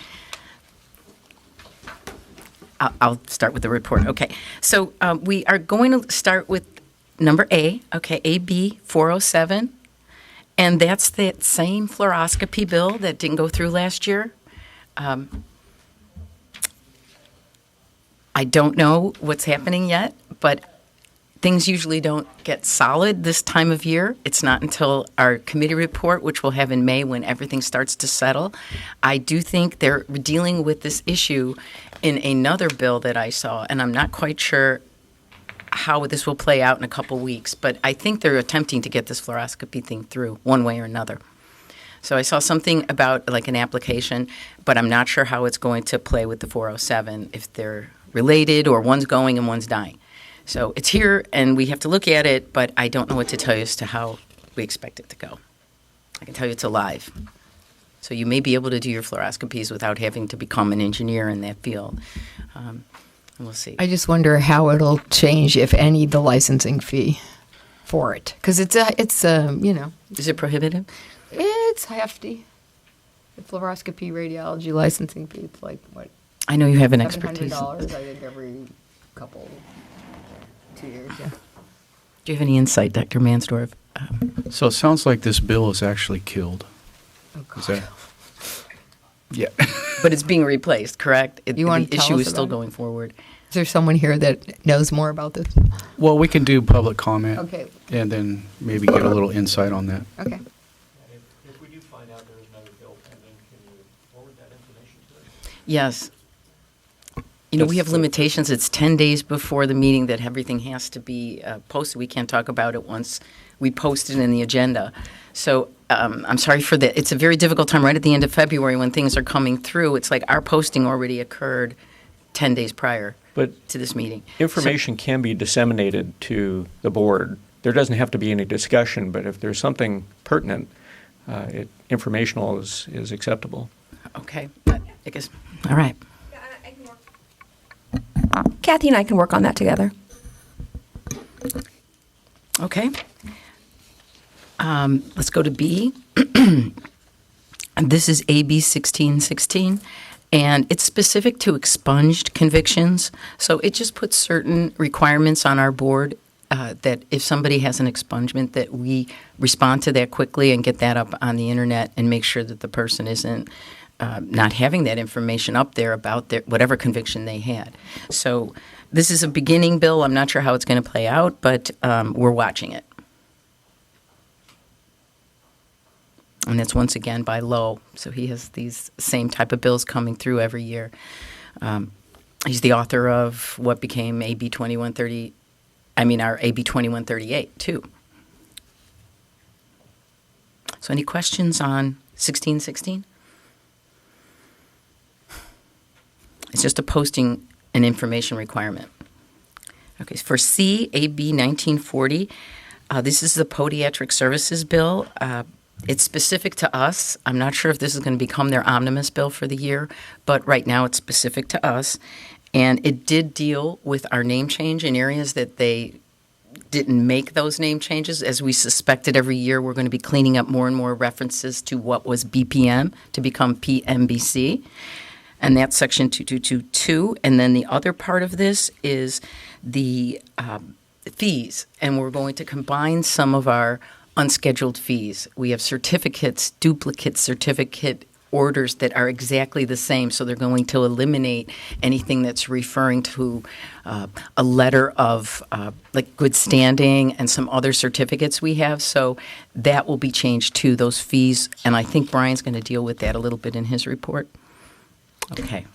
I'll start with the report. Okay, so we are going to start with number A, okay, AB 407, and that's that same fluoroscopy bill that didn't go through last year. I don't know what's happening yet, but things usually don't get solid this time of year. It's not until our committee report, which we'll have in May, when everything starts to settle. I do think they're dealing with this issue in another bill that I saw, and I'm not quite sure how this will play out in a couple weeks, but I think they're attempting to get this fluoroscopy thing through one way or another. So I saw something about like an application, but I'm not sure how it's going to play with the 407, if they're related or one's going and one's dying. So it's here and we have to look at it, but I don't know what to tell you as to how we expect it to go. I can tell you it's alive. So you may be able to do your fluoroscopies without having to become an engineer in that field. We'll see. I just wonder how it'll change, if any, the licensing fee for it. Because it's you know. Is it prohibitive? It's hefty. The fluoroscopy radiology licensing fee, it's like, what? I know you have an expertise. $700, I think, every couple, 2 years, yeah. Do you have any insight, Dr. Mansdorf? So it sounds like this bill is actually killed. Oh, Is that? Yeah. But it's being replaced, correct? You want to The tell issue us is still about it? going forward. Is there someone here that knows more about this? Well, we can do public comment. Okay. And then maybe get a little insight on that. Okay. If we do find out there is another bill pending, can you forward that information to us? Yes. You know, we have limitations. It's 10 days before the meeting that everything has to be posted. We can't talk about it once we post it in the agenda. So I'm sorry for that. It's a very difficult time right at the end of February when things are coming through. It's like our posting already occurred 10 days prior to this meeting. Information can be disseminated to the board. There doesn't have to be any discussion, but if there's something pertinent, informational is acceptable. Okay. I guess, all right. Kathy and I can work on that together. Okay. Let's go to B. And this is AB 1616, and it's specific to expunged convictions. So it just puts certain requirements on our board that if somebody has an expungement, that we respond to that quickly and get that up on the internet and make sure that the person isn't not having that information up there about their whatever conviction they had. So this is a beginning bill. I'm not sure how it's going to play out, but we're watching it. And that's once again by Lowe. So he has these same type of bills coming through every year. He's the author of what became AB 2130, our AB 2138 too. So any questions on 1616? It's just a posting and information requirement. Okay, for C, AB 1940, this is the Podiatric Services Bill. It's specific to us. I'm not sure if this is going to become their omnibus bill for the year, but right now it's specific to us. And it did deal with our name change in areas that they didn't make those name changes. As we suspected, every year we're going to be cleaning up more and more references to what was BPM to become PMBC. And that's Section 2222. And then the other part of this is the fees. And we're going to combine some of our unscheduled fees. We have certificates, duplicate certificate orders that are exactly the same. So they're going to eliminate anything that's referring to a letter of like good standing and some other certificates we have. So that will be changed too, those fees. And I think Brian's going to deal with that a little bit in his report. Okay.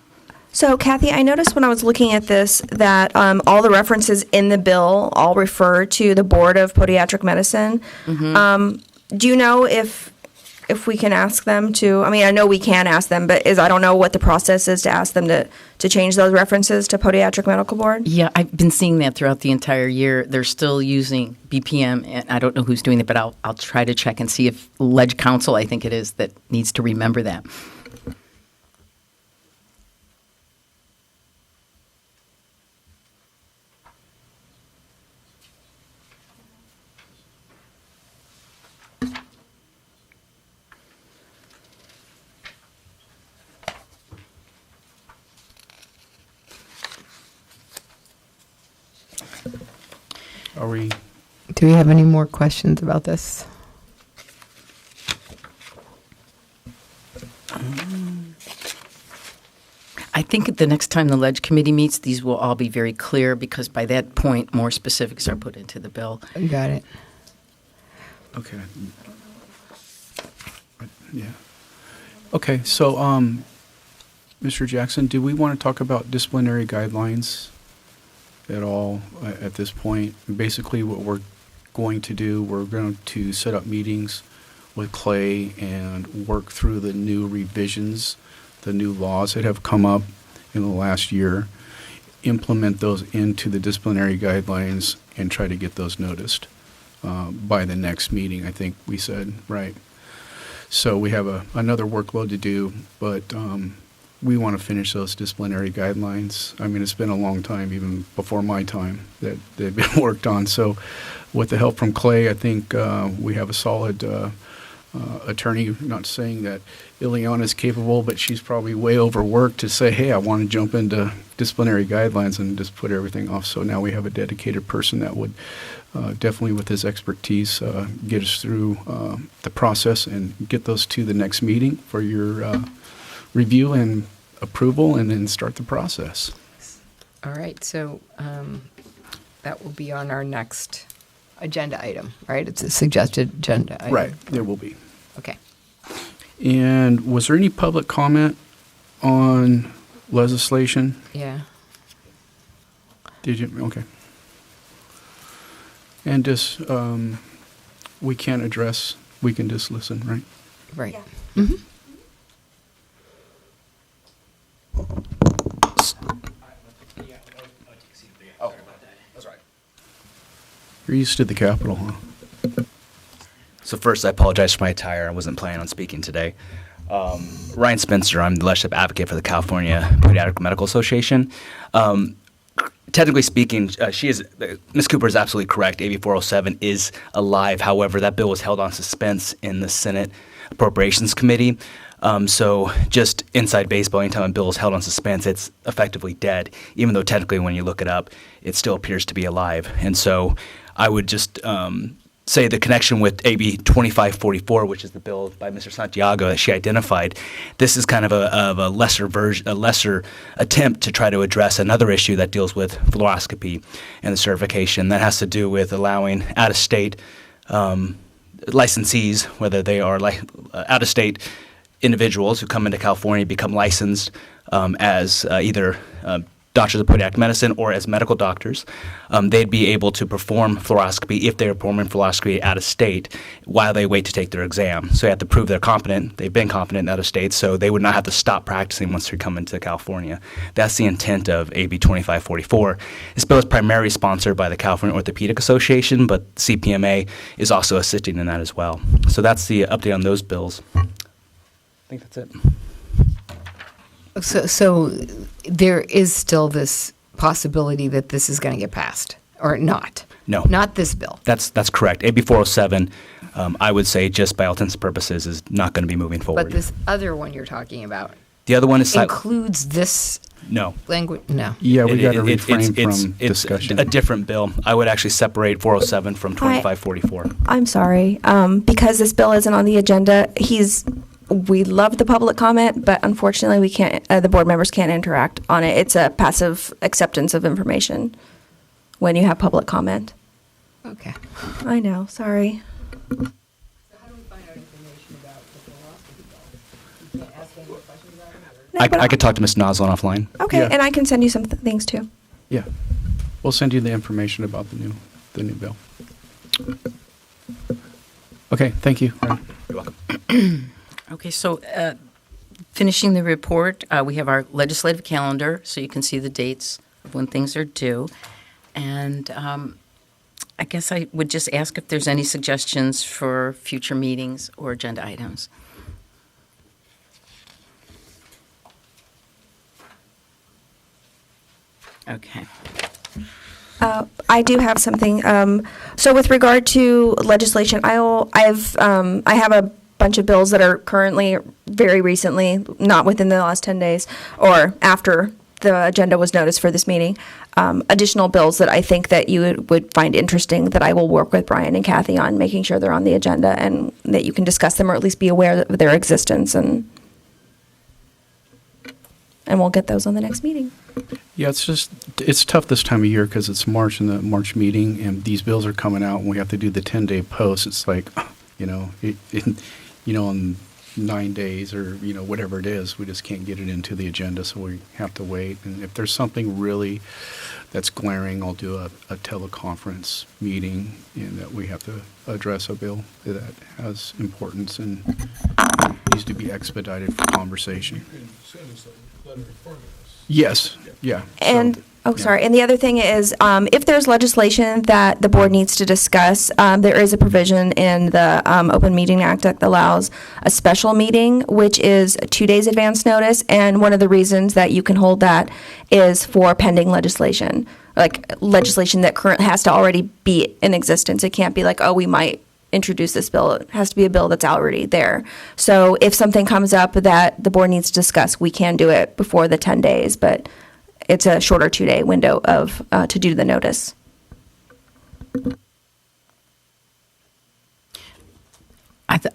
So, Kathy, I noticed when I was looking at this that all the references in the bill all refer to the Board of Podiatric Medicine. Mm-hmm. Do you know if we can ask them to? I mean, I know we can ask them, but I don't know what the process is to ask them to change those references to Podiatric Medical Board. Yeah, I've been seeing that throughout the entire year. They're still using BPM, and I don't know who's doing it, but I'll try to check and see if Ledge Council, I think it is, that needs to remember that. Are we? Do we have any more questions about this? I think the next time the Ledge Committee meets, these will all be very clear because by that point, more specifics are put into the bill. Got it. Okay. Yeah. Okay, so, Mr. Jackson, do we want to talk about disciplinary guidelines at all at this point. Basically, what we're going to do, we're going to set up meetings with Clay and work through the new revisions, the new laws that have come up in the last year, implement those into the disciplinary guidelines, and try to get those noticed by the next meeting, I think we said, right? So we have another workload to do, but we want to finish those disciplinary guidelines. I mean, it's been a long time, even before my time, that they've been worked on. So with the help from Clay, I think we have a solid attorney. Not saying that Ileana is capable, but she's probably way overworked to say, hey, I want to jump into disciplinary guidelines and just put everything off. So now we have a dedicated person that would definitely, with his expertise, get us through the process and get those to the next meeting for your review and approval, and then start the process. All right, so that will be on our next agenda item, right? It's a suggested agenda item. Right, there will be. Okay. And was there any public comment on legislation? Yeah. Did you? Okay. And just, we can't address, we can just listen, right? Right. You're used to the Capitol, huh? So first, I apologize for my attire. I wasn't planning on speaking today. Ryan Spencer, I'm the legislative advocate for the California Podiatric Medical Association. Technically speaking, Ms. Cooper is absolutely correct. AB 407 is alive. However, that bill was held on suspense in the Senate Appropriations Committee. So just inside baseball, anytime a bill is held on suspense, it's effectively dead, even though technically when you look it up, it still appears to be alive. And so I would just say the connection with AB 2544, which is the bill by Mr. Santiago that she identified. This is kind of a lesser version, a lesser attempt to try to address another issue that deals with fluoroscopy and the certification. That has to do with allowing out-of-state licensees, whether they are out-of-state individuals who come into California, become licensed as either doctors of podiatric medicine or as medical doctors. They'd be able to perform fluoroscopy if they're performing fluoroscopy out of state while they wait to take their exam. So they have to prove they're competent. They've been competent out of state, so they would not have to stop practicing once they come into California. That's the intent of AB 2544. This bill is primarily sponsored by the California Orthopedic Association, but CPMA is also assisting in that as well. So that's the update on those bills. I think that's it. So there is still this possibility that this is going to get passed, or not? No. Not this bill? That's correct. AB 407, I would say, just by all intents and purposes, is not going to be moving forward. But this other one you're talking about The other one is includes this no language? No. Yeah, we got to refrain from it's discussion. a different bill. I would actually separate 407 from 2544. I'm sorry. Because this bill isn't on the agenda, we love the public comment, but unfortunately we can't, the board members can't interact on it. It's a passive acceptance of information when you have public comment. Okay. I know, sorry. So how do we find out information about the fluoroscopy bill? You can't ask any more questions about it? No, but I could talk to Ms. Noslin offline. Okay, Yeah. and I can send you some things too. Yeah. We'll send you the information about the new bill. Okay, thank you. Ryan. You're welcome. Okay, so finishing the report, we have our legislative calendar, so you can see the dates of when things are due. And I guess I would just ask if there's any suggestions for future meetings or agenda items. Okay. I do have something. So with regard to legislation, I have a bunch of bills that are currently, very recently, not within the last 10 days, or after the agenda was noticed for this meeting, additional bills that I think that you would find interesting that I will work with Brian and Kathy on, making sure they're on the agenda and that you can discuss them or at least be aware of their existence, and we'll get those on the next meeting. Yeah, it's tough this time of year because it's March and the March meeting, and these bills are coming out, and we have to do the 10-day post. It's like, and 9 days or, whatever it is. We just can't get it into the agenda, so we have to wait. And if there's something really that's glaring, I'll do a teleconference meeting, and that we have to address a bill that has importance and needs to be expedited for conversation. Yes, yeah. And, So, sorry. And the other thing is, if there's legislation that the board needs to discuss, there is a provision in the Open Meeting Act that allows a special meeting, which is 2 days advance notice. And one of the reasons that you can hold that is for pending legislation, like legislation that currently has to already be in existence. It can't be like, oh, we might introduce this bill. It has to be a bill that's already there. So if something comes up that the board needs to discuss, we can do it before the 10 days, but it's a shorter 2-day window of to do the notice.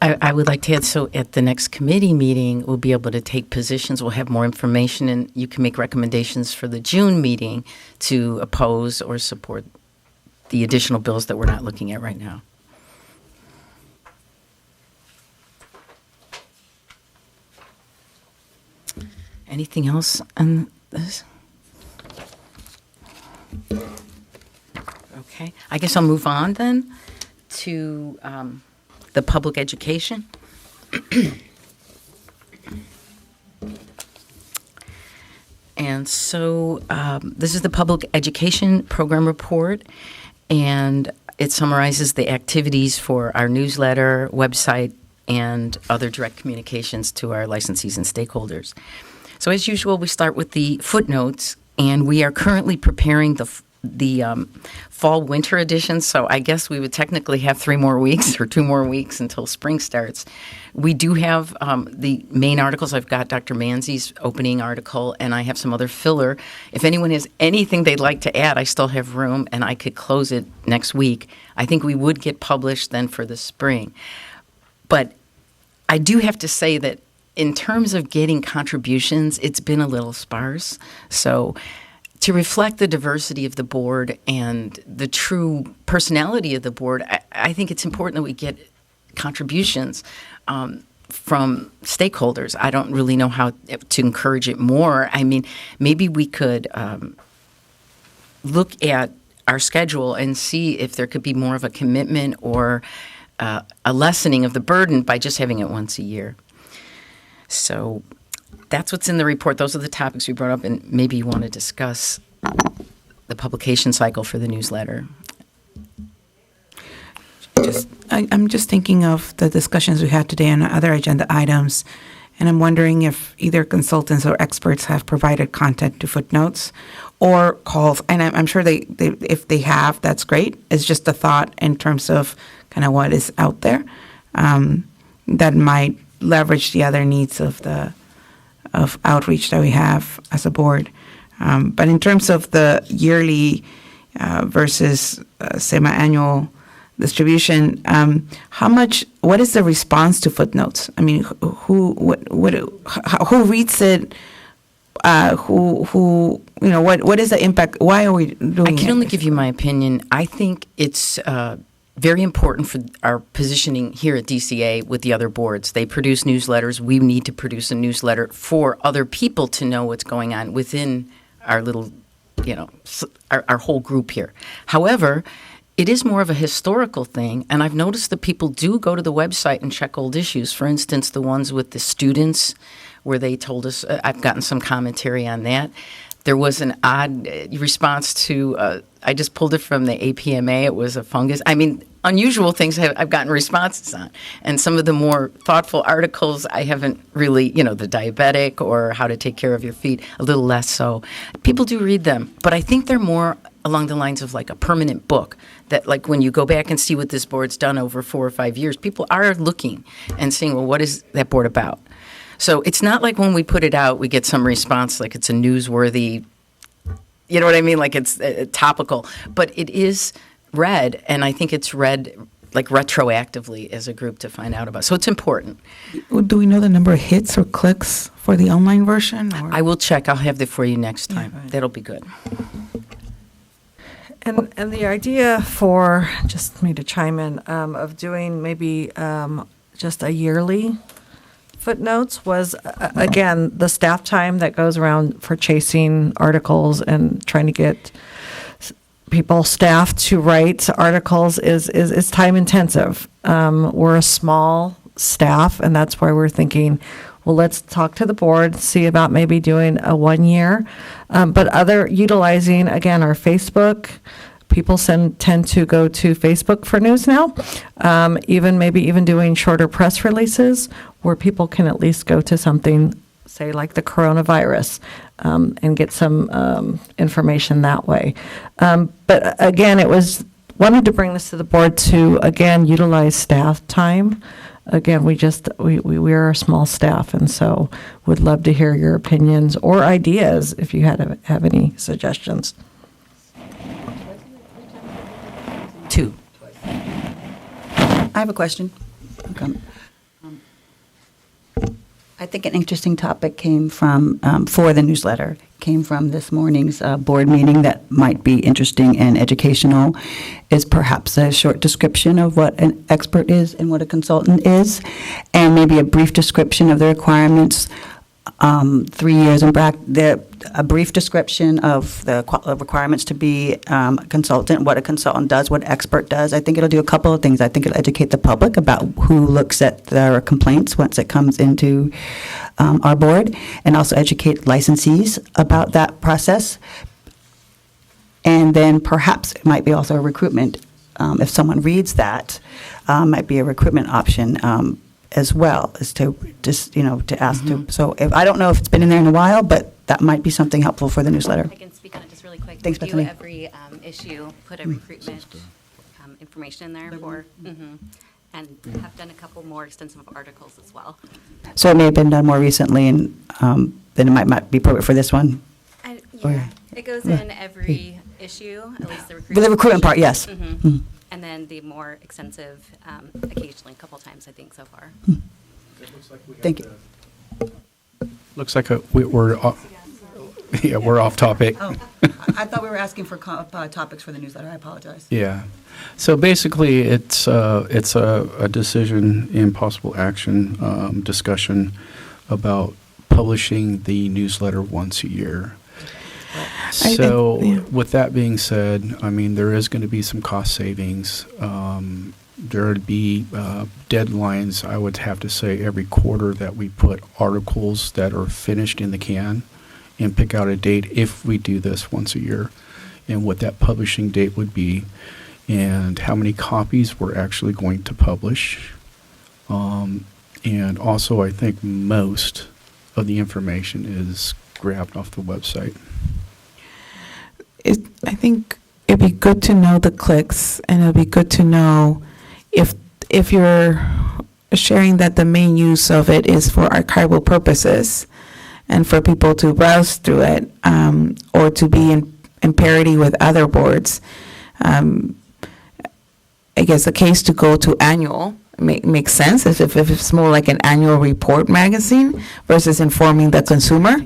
I would like to add, so at the next committee meeting, we'll be able to take positions, we'll have more information, and you can make recommendations for the June meeting to oppose or support the additional bills that we're not looking at right now. Anything else on this? Okay, I guess I'll move on then to the public education. And so this is the public education program report, and it summarizes the activities for our newsletter, website, and other direct communications to our licensees and stakeholders. So as usual, we start with the footnotes, and we are currently preparing the fall-winter edition, so I guess we would technically have 3 more weeks or 2 more weeks until spring starts. We do have the main articles. I've got Dr. Manzi's opening article, and I have some other filler. If anyone has anything they'd like to add, I still have room, and I could close it next week. I think we would get published then for the spring. But I do have to say that in terms of getting contributions, it's been a little sparse. So to reflect the diversity of the board and the true personality of the board, I think it's important that we get contributions from stakeholders. I don't really know how to encourage it more. I mean, maybe we could look at our schedule and see if there could be more of a commitment or a lessening of the burden by just having it once a year. So that's what's in the report. Those are the topics we brought up, and maybe you want to discuss the publication cycle for the newsletter. I'm just thinking of the discussions we had today on other agenda items, and I'm wondering if either consultants or experts have provided content to footnotes or calls. And I'm sure they if they have, that's great. It's just a thought in terms of kind of what is out there that might leverage the other needs of outreach that we have as a board. But in terms of the yearly versus semi-annual distribution, what is the response to footnotes? I mean, who reads it? What is the impact? Why are we doing it? I can only give you my opinion. I think it's very important for our positioning here at DCA with the other boards. They produce newsletters. We need to produce a newsletter for other people to know what's going on within our little, our whole group here. However, it is more of a historical thing, and I've noticed that people do go to the website and check old issues. For instance, the ones with the students, where they told us, I've gotten some commentary on that. There was an odd response to, I just pulled it from the APMA, it was a fungus. I mean, unusual things I've gotten responses on. And some of the more thoughtful articles, I haven't really, the diabetic or how to take care of your feet, a little less so. People do read them, but I think they're more along the lines of like a permanent book that, like, when you go back and see what this board's done over 4 or 5 years, people are looking and saying, well, what is that board about? So it's not like when we put it out, we get some response like it's a newsworthy, you know what I mean, like it's topical. But it is read, and I think it's read like retroactively as a group to find out about. So it's important. Do we know the number of hits or clicks for the online version? Or? I will check. I'll have that for you next time. Yeah, right. That'll be good. And the idea for, just me to chime in, of doing maybe just a yearly footnotes was, again, the staff time that goes around for chasing articles and trying to get people, staff to write articles is time intensive. We're a small staff, and that's why we're thinking, well, let's talk to the board, see about maybe doing a 1 year. But utilizing, again, our Facebook. People tend to go to Facebook for news now, even doing shorter press releases where people can at least go to something, say like the coronavirus, and get some information that way. But again, wanted to bring this to the board to, again, utilize staff time. Again, we are a small staff, and so would love to hear your opinions or ideas if you have any suggestions. 2. I have a question. I think an interesting topic came from, for the newsletter, came from this morning's board meeting that might be interesting and educational, is perhaps a short description of what an expert is and what a consultant is, and maybe a brief description of the requirements, 3 years in a brief description of the requirements to be a consultant, what a consultant does, what an expert does. I think it'll do a couple of things. I think it'll educate the public about who looks at their complaints once it comes into our board, and also educate licensees about that process. And then perhaps it might be also a recruitment. If someone reads that, might be a recruitment option as well, as to just, to ask to. So I don't know if it's been in there in a while, but that might be something helpful for the newsletter. I can speak on it just really quick. Thanks, We Bethany. do every issue, put a recruitment information in there and have done a couple more extensive articles as well. So it may have been done more recently, and then it might be appropriate for this one. It goes in every issue, at least the recruitment. For the recruitment part, yes. Mhm. And then the more extensive, occasionally, a couple times, I think, so far. Thank you. Looks like we're off topic. Oh, I thought we were asking for topics for the newsletter. I apologize. Yeah. So basically, it's a decision and possible action discussion about publishing the newsletter once a year. So with that being said, I mean, there is going to be some cost savings. There would be deadlines, I would have to say, every quarter that we put articles that are finished in the can and pick out a date if we do this once a year, and what that publishing date would be, and how many copies we're actually going to publish. And also, I think most of the information is grabbed off the website. I think it'd be good to know the clicks, and it'd be good to know if you're sharing that the main use of it is for archival purposes and for people to browse through it, or to be in parity with other boards. I guess a case to go to annual makes sense if it's more like an annual report magazine versus informing the consumer.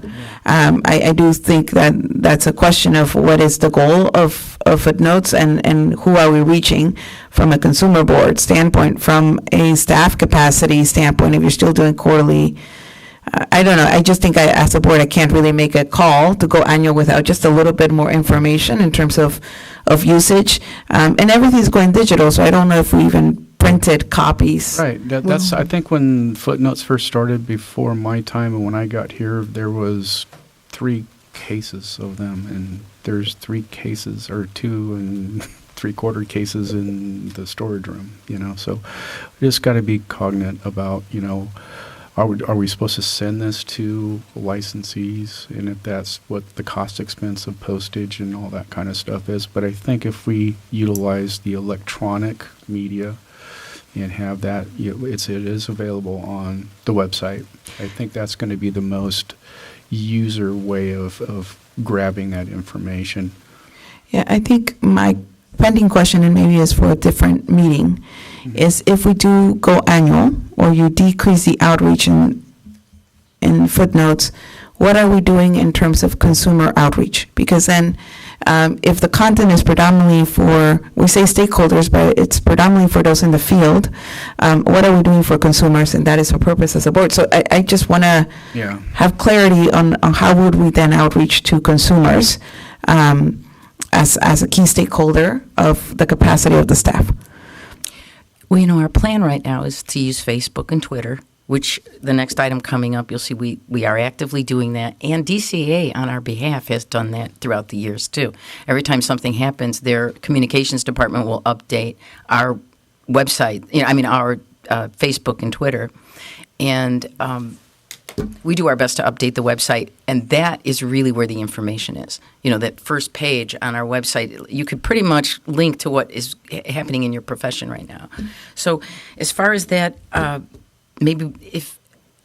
I do think that that's a question of what is the goal of footnotes, and who are we reaching from a consumer board standpoint, from a staff capacity standpoint, if you're still doing quarterly. I don't know. I just think as a board, I can't really make a call to go annual without just a little bit more information in terms of usage. And everything's going digital, so I don't know if we even printed copies. Right. That's I think when footnotes first started, before my time, and when I got here, there was 3 cases of them, and there's 3 cases or 2 and 3/4 cases in the storage room. So we just got to be cognizant about are we supposed to send this to licensees, and if that's what the cost expense of postage and all that kind of stuff is. But I think if we utilize the electronic media and have that, it is available on the website, I think that's going to be the most user way of grabbing that information. Yeah, I think my pending question, and maybe is for a different meeting, is if we do go annual, or you decrease the outreach in footnotes, what are we doing in terms of consumer outreach? Because then If the content is predominantly for, we say stakeholders, but it's predominantly for those in the field, what are we doing for consumers? And that is our purpose as a board. So I just want to Yeah. have clarity on how would we then outreach to consumers as a key stakeholder of the capacity of the staff. Well, you know, our plan right now is to use Facebook and Twitter, which the next item coming up, you'll see we are actively doing that. And DCA on our behalf has done that throughout the years, too. Every time something happens, their communications department will update our website, our Facebook and Twitter. And we do our best to update the website, and that is really where the information is. You know, that first page on our website, you could pretty much link to what is happening in your profession right now. So as far as that, maybe if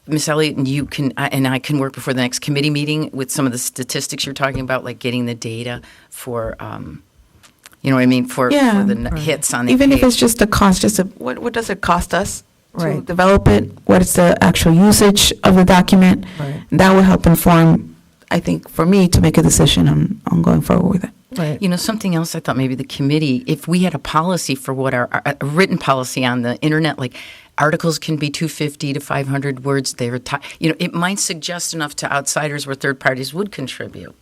Ms. Elliott and you can, and I can work before the next committee meeting with some of the statistics you're talking about, like getting the data for, you know what I mean, for the hits on the Even page. if it's just a cost, what does it cost us to Right. develop it? What is the actual usage of the document? Right. That will help inform, I think, for me to make a decision on going forward with it. Right. You know, something else I thought maybe the committee, if we had a policy for what a written policy on the internet, like articles can be 250 to 500 words, it might suggest enough to outsiders where third parties would contribute.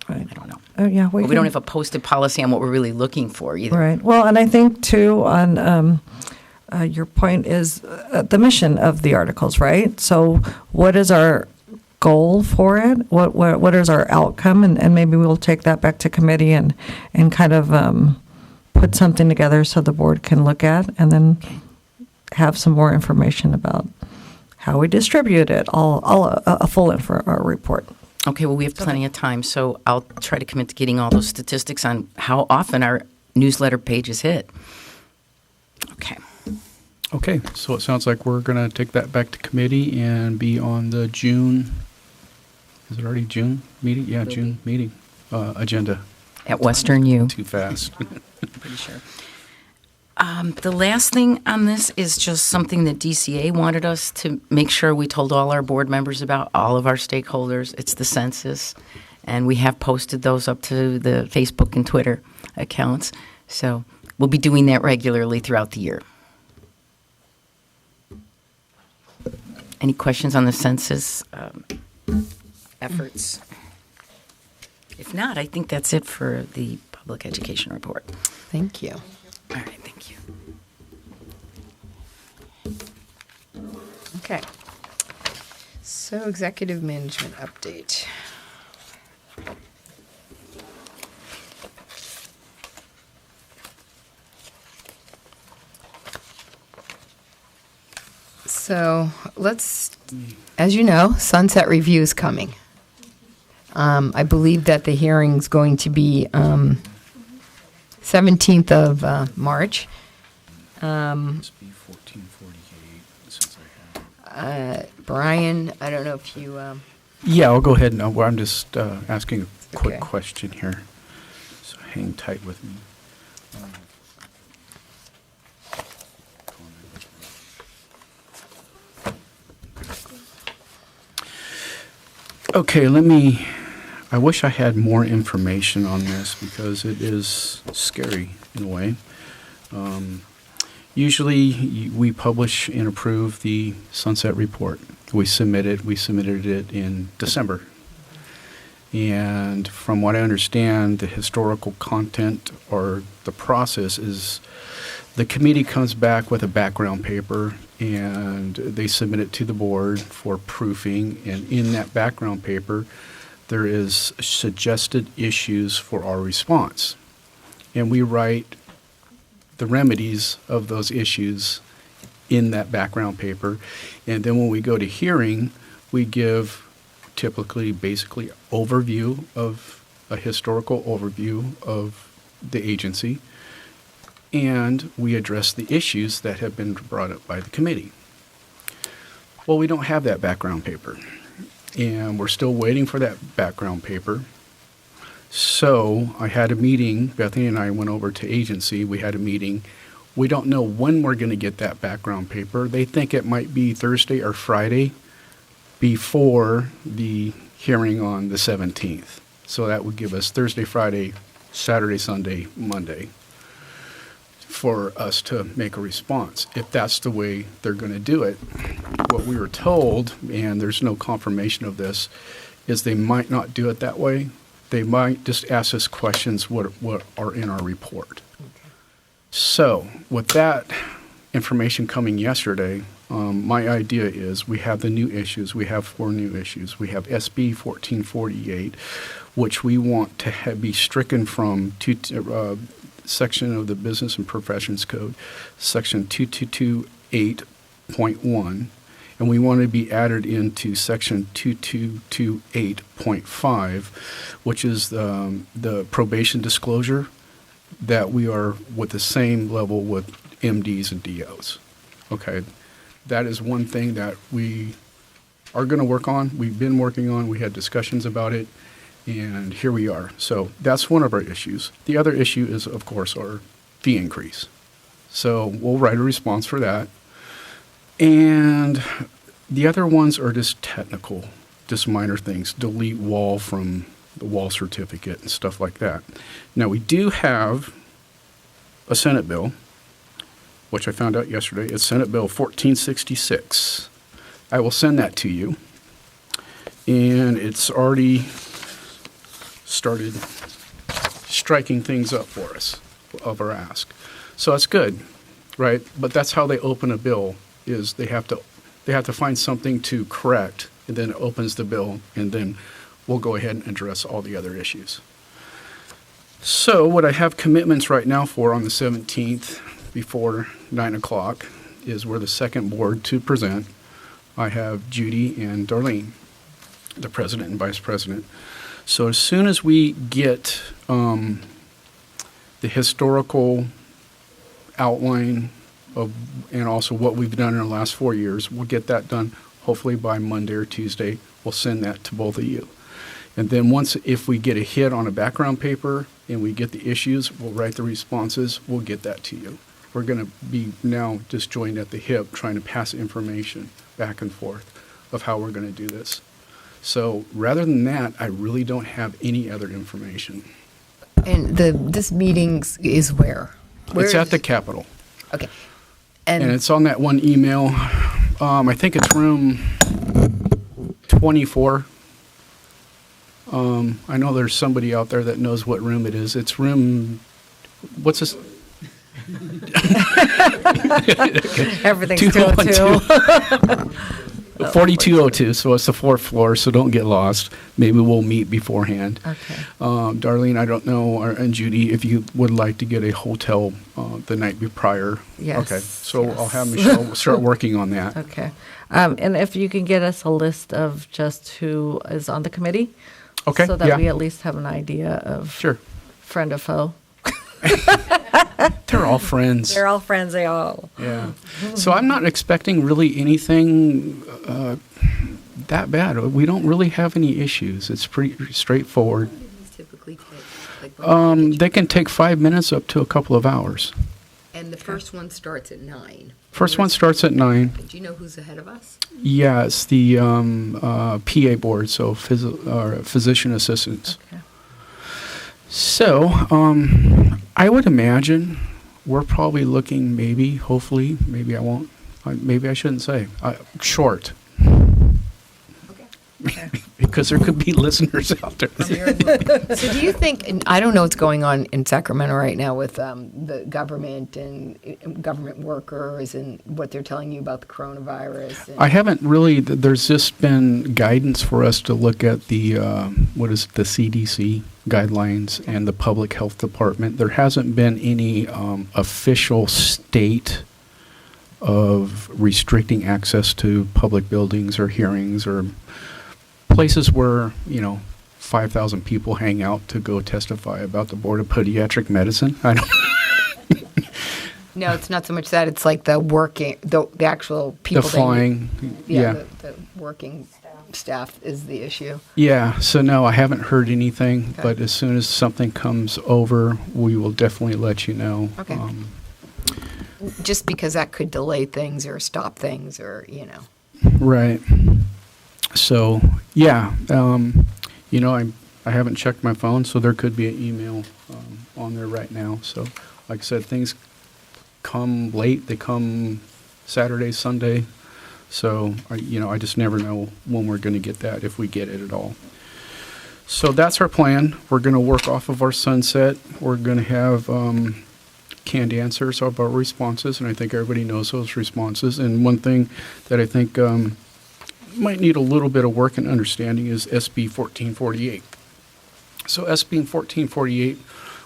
Right. I don't know. Yeah, But we don't have a posted policy on what we're really looking for either. Right. Well, and I think too on your point is the mission of the articles, right? So, what is our goal for it? What is our outcome? And maybe we'll take that back to committee and kind of put something together so the board can look at, and then have some more information about how we distribute it. A full report. Okay, well, we have plenty of time, so I'll try to commit to getting all those statistics on how often our newsletter pages hit. Okay. Okay, so it sounds like we're going to take that back to committee and be on the June, is it already June meeting? Yeah, June meeting agenda. At Western U. Too fast. Pretty sure. The last thing on this is just something that DCA wanted us to make sure we told all our board members about, all of our stakeholders. It's the census, and we have posted those up to the Facebook and Twitter accounts. So we'll be doing that regularly throughout the year. Any questions on the census efforts? If not, I think that's it for the public education report. Thank you. All right, thank you. Okay. So executive management update. So let's, as you know, sunset review is coming. I believe that the hearing's going to be 17th of March. Must be 1448 since I have. Brian, I don't know if you, Yeah, I'll go ahead and I'm just asking a quick Okay. question here. So hang tight with me. Okay, I wish I had more information on this because it is scary in a way. Usually we publish and approve the sunset report. We submitted it in December. And from what I understand, the historical content or the process is the committee comes back with a background paper and they submit it to the board for proofing. And in that background paper, there is suggested issues for our response. And we write the remedies of those issues in that background paper. And then when we go to hearing, we give basically overview of a historical overview of the agency. And we address the issues that have been brought up by the committee. Well, we don't have that background paper. And we're still waiting for that background paper. So I had a meeting, Bethany and I went over to agency, we had a meeting. We don't know when we're going to get that background paper. They think it might be Thursday or Friday before the hearing on the 17th. So that would give us Thursday, Friday, Saturday, Sunday, Monday for us to make a response. If that's the way they're going to do it, what we were told, and there's no confirmation of this, is they might not do it that way. They might just ask us questions what are in our report. So with that information coming yesterday, my idea is we have the new issues. We have 4 new issues. We have SB 1448, which we want to be stricken from section of the Business and Professions Code, section 2228.1, and we want to be added into section 2228.5, which is the probation disclosure, that we are with the same level with MDs and DOs. Okay, that is one thing that we are going to work on. We've been working on. We had discussions about it, and here we are. So that's one of our issues. The other issue is, of course, our fee increase. So we'll write a response for that. And the other ones are just technical, just minor things. Delete wall from the wall certificate and stuff like that. Now, we do have a Senate bill, which I found out yesterday. It's Senate Bill 1466. I will send that to you. And it's already started striking things up for us of our ask. So that's good, right? But that's how they open a bill, is they have to find something to correct, and then it opens the bill, and then we'll go ahead and address all the other issues. So what I have commitments right now for on the 17th before 9 o'clock is we're the second board to present. I have Judy and Darlene, the president and vice president. So as soon as we get the historical outline of, and also what we've done in the last 4 years, we'll get that done hopefully by Monday or Tuesday. We'll send that to both of you. And then if we get a hit on a background paper and we get the issues, we'll write the responses, we'll get that to you. We're going to be now disjoined at the hip trying to pass information back and forth of how we're going to do this. So rather than that, I really don't have any other information. And this meeting is where? It's at the Capitol. Okay. And it's on that one email. I think it's room 24. I know there's somebody out there that knows what room it is. It's room, what's this? Everything's 202. 4202, so it's the 4th floor, so don't get lost. Maybe we'll meet beforehand. Okay. Darlene, I don't know, and Judy, if you would like to get a hotel the night prior. Yes. Okay, so Yes. I'll have Michelle start working on that. Okay. And if you can get us a list of just who is on the committee. Okay, So that yeah. we at least have an idea of Sure. friend or foe. They're all friends. They're all friends, they all. Yeah. So I'm not expecting really anything that bad. We don't really have any issues. It's pretty straightforward. Typically take, They can take 5 minutes up to a couple of hours. and the first one starts at 9. First one starts at 9. Do you know who's ahead of us? Yeah, it's the PA board, so physician assistants. Okay. So I would imagine we're probably looking hopefully, maybe I won't, maybe I shouldn't say, short. Because there could be listeners out there. So do you think, and I don't know what's going on in Sacramento right now with the government and government workers and what they're telling you about the coronavirus? And I haven't really, there's just been guidance for us to look at the CDC guidelines and the Public Health Department. There hasn't been any official state of restricting access to public buildings or hearings or places where, 5,000 people hang out to go testify about the Board of Podiatric Medicine. I don't. No, it's not so much that. It's like the actual people. The flying. The working staff is the issue. Yeah. So no, I haven't heard anything. Okay. But as soon as something comes over, we will definitely let you know. Okay. Just because that could delay things or stop things or. Right. So yeah, I'm I haven't checked my phone, so there could be an email on there right now. So, like I said, things come late. They come Saturday, Sunday. So, I just never know when we're going to get that, if we get it at all. So that's our plan. We're going to work off of our sunset. We're going to have canned answers of our responses, and I think everybody knows those responses. And one thing that I think might need a little bit of work and understanding is SB 1448. So SB 1448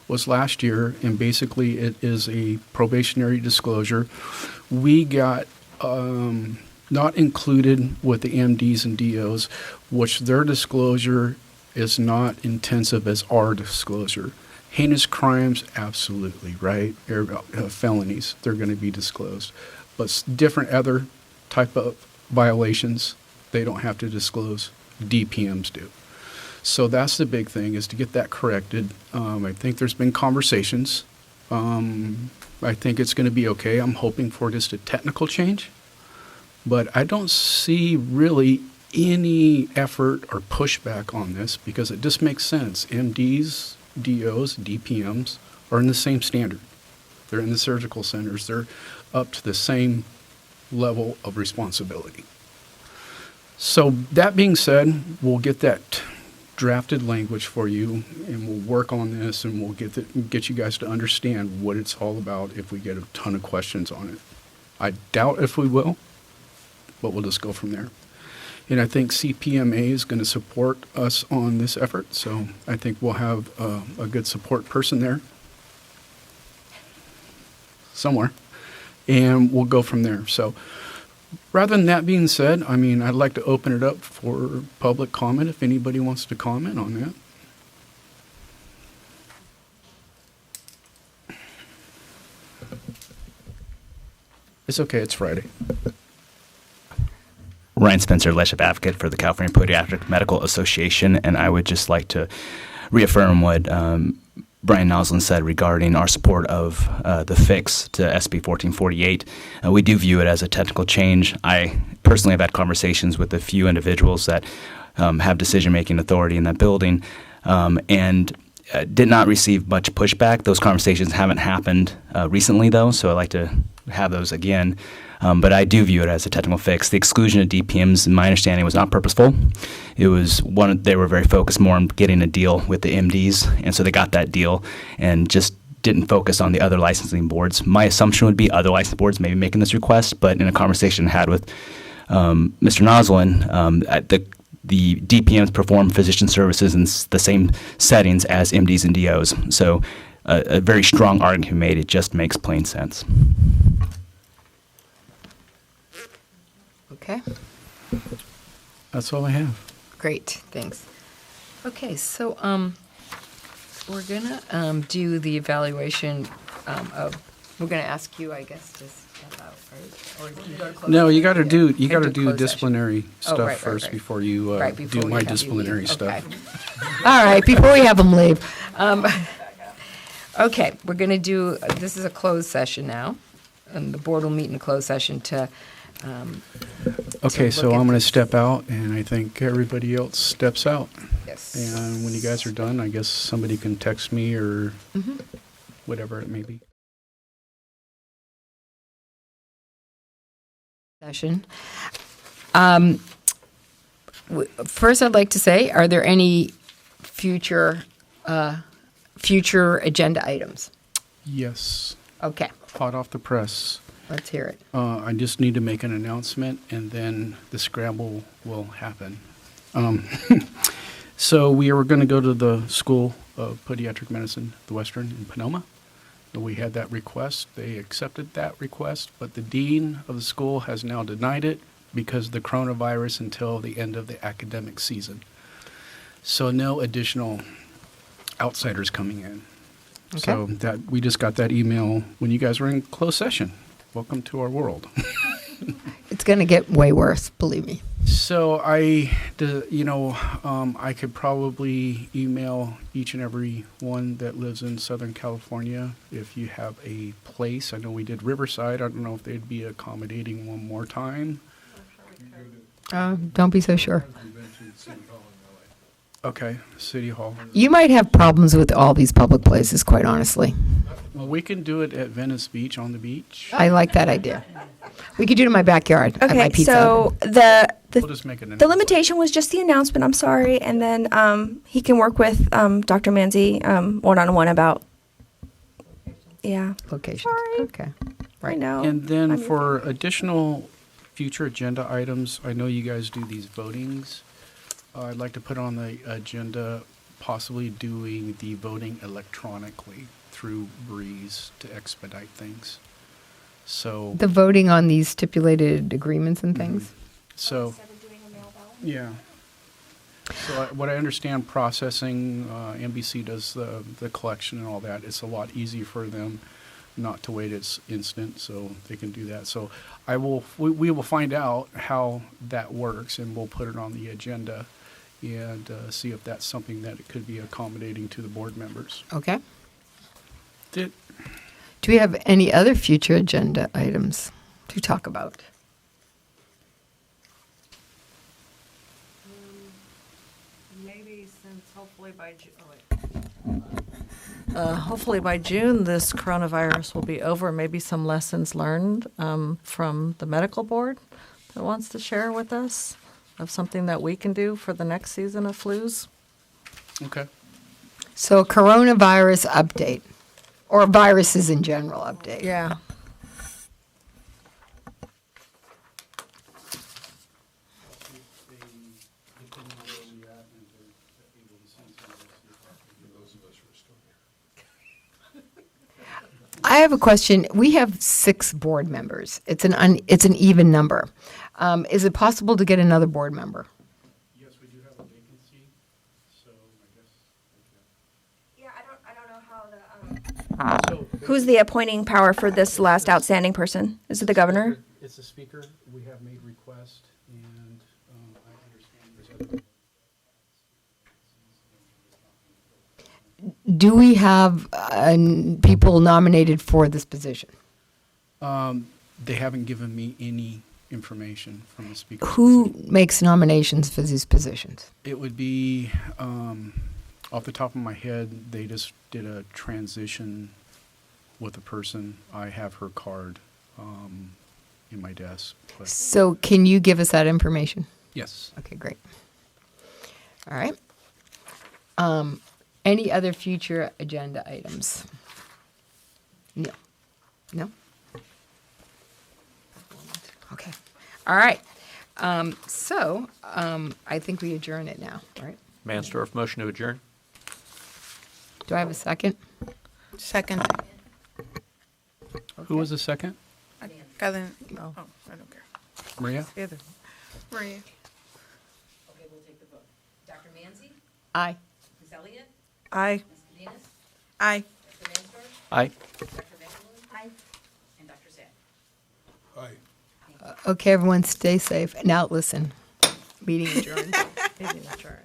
was last year, and basically it is a probationary disclosure. We got not included with the MDs and DOs, which their disclosure is not intensive as our disclosure. Heinous crimes, absolutely, right? Felonies, they're going to be disclosed. But different other type of violations, they don't have to disclose. DPMs do. So that's the big thing, is to get that corrected. I think there's been conversations. I think it's going to be okay. I'm hoping for just a technical change. But I don't see really any effort or pushback on this, because it just makes sense. MDs, DOs, DPMs are in the same standard. They're in the surgical centers. They're up to the same level of responsibility. So that being said, we'll get that drafted language for you, and we'll work on this, and we'll get you guys to understand what it's all about if we get a ton of questions on it. I doubt if we will, but we'll just go from there. And I think CPMA is going to support us on this effort, so I think we'll have a good support person there somewhere, and we'll go from there. So rather than that being said, I'd like to open it up for public comment if anybody wants to comment on that. It's okay, it's Friday. Ryan Spencer, leadership advocate for the California Podiatric Medical Association, and I would just like to reaffirm what Brian Noslin said regarding our support of the fix to SB 1448. We do view it as a technical change. I personally have had conversations with a few individuals that have decision-making authority in that building, and did not receive much pushback. Those conversations haven't happened recently, though, so I'd like to have those again. But I do view it as a technical fix. The exclusion of DPMs, in my understanding, was not purposeful. It was they were very focused more on getting a deal with the MDs, and so they got that deal and just didn't focus on the other licensing boards. My assumption would be other licensing boards maybe making this request, but in a conversation I had with Mr. Noslin, the DPMs perform physician services in the same settings as MDs and DOs. So a very strong argument made. It just makes plain sense. Okay, That's all I have. great, thanks. Okay, so we're gonna do the evaluation we're gonna ask you, I guess, to step out, right? Or you go to closed No, you session? got to do Yeah. Or do closed disciplinary session. Oh, stuff right, first right. before you Right, before do we my have you disciplinary leave. stuff. Okay. All right, before we have them leave. Okay, we're going to do, this is a closed session now, and the board will meet in closed session to Okay, look so at I'm going to this. step out, and I think everybody else steps out. Yes. And when you guys are done, I guess somebody can text me or Mhm. whatever it may be. Session. First, I'd like to say, are there any future agenda items? Yes, Okay, hot off the press. let's hear it. I just need to make an announcement, and then the scramble will happen. So we were going to go to the School of Podiatric Medicine, the Western in Sonoma. And we had that request. They accepted that request, but the dean of the school has now denied it because of the coronavirus until the end of the academic season. So no additional outsiders coming in. So that we just got that email when you guys were in closed session. Welcome to our world. It's going to get way worse, believe me. So I could probably email each and every one that lives in Southern California if you have a place. I know we did Riverside. I don't know if they'd be accommodating one more time. Don't be so sure. Okay, City Hall. You might have problems with all these public places, quite honestly. Well, we can do it at Venice Beach on the beach. I like that idea. We could do it in my backyard at my Okay, pizza. so We'll just make it. the limitation was just the announcement. I'm sorry, and then he can work with Dr. Manzi one-on-one about. Yeah. Location. Sorry. Okay. I Right. know. And then I'm for additional future agenda items, I know you guys do these votings. I'd like to put on the agenda possibly doing the voting electronically through Breeze to expedite things. So. The voting on these stipulated agreements and things? So, yeah. So what I understand, processing, NBC does the collection and all that. It's a lot easier for them not to wait it's instant, so they can do that. So we will find out how that works, and we'll put it on the agenda and see if that's something that it could be accommodating to the board members. Okay. Did, Do we have any other future agenda items to talk about? Maybe since hopefully by hopefully by June, this coronavirus will be over. Maybe some lessons learned from the medical board that wants to share with us of something that we can do for the next season of flus. okay. So coronavirus update, or viruses in general update. Yeah. I have a question. We have 6 board members. It's an even number. Is it possible to get another board member? Yes, we do have a vacancy, so I guess. Yeah, I don't know how to. Who's the appointing power for this last outstanding person? Is it the governor? It's the speaker. We have made request, and I understand there's other. Do we have people nominated for this position? They haven't given me any information from the speaker. Who makes nominations for these positions? It would be, off the top of my head, they just did a transition with a person. I have her card in my desk. But So can you give us that information? yes. Okay, great. All right. Any other future agenda items? No. No? Okay. All right. I think we adjourn it now, right? Mansdorf, motion to adjourn. Do I have a second? Second. Who was the second? Kevin. Oh, I don't care. Maria? Either. Maria. Okay, we'll take the vote. Dr. Manzi? Aye. Ms. Elliott? Aye. Ms. Cadenas? Aye. Dr. Mansdorf? Aye. Dr. McAloon? Aye. And Dr. Sack? Aye. Okay, everyone, stay safe. Now, listen. Meeting adjourned. Meeting adjourned.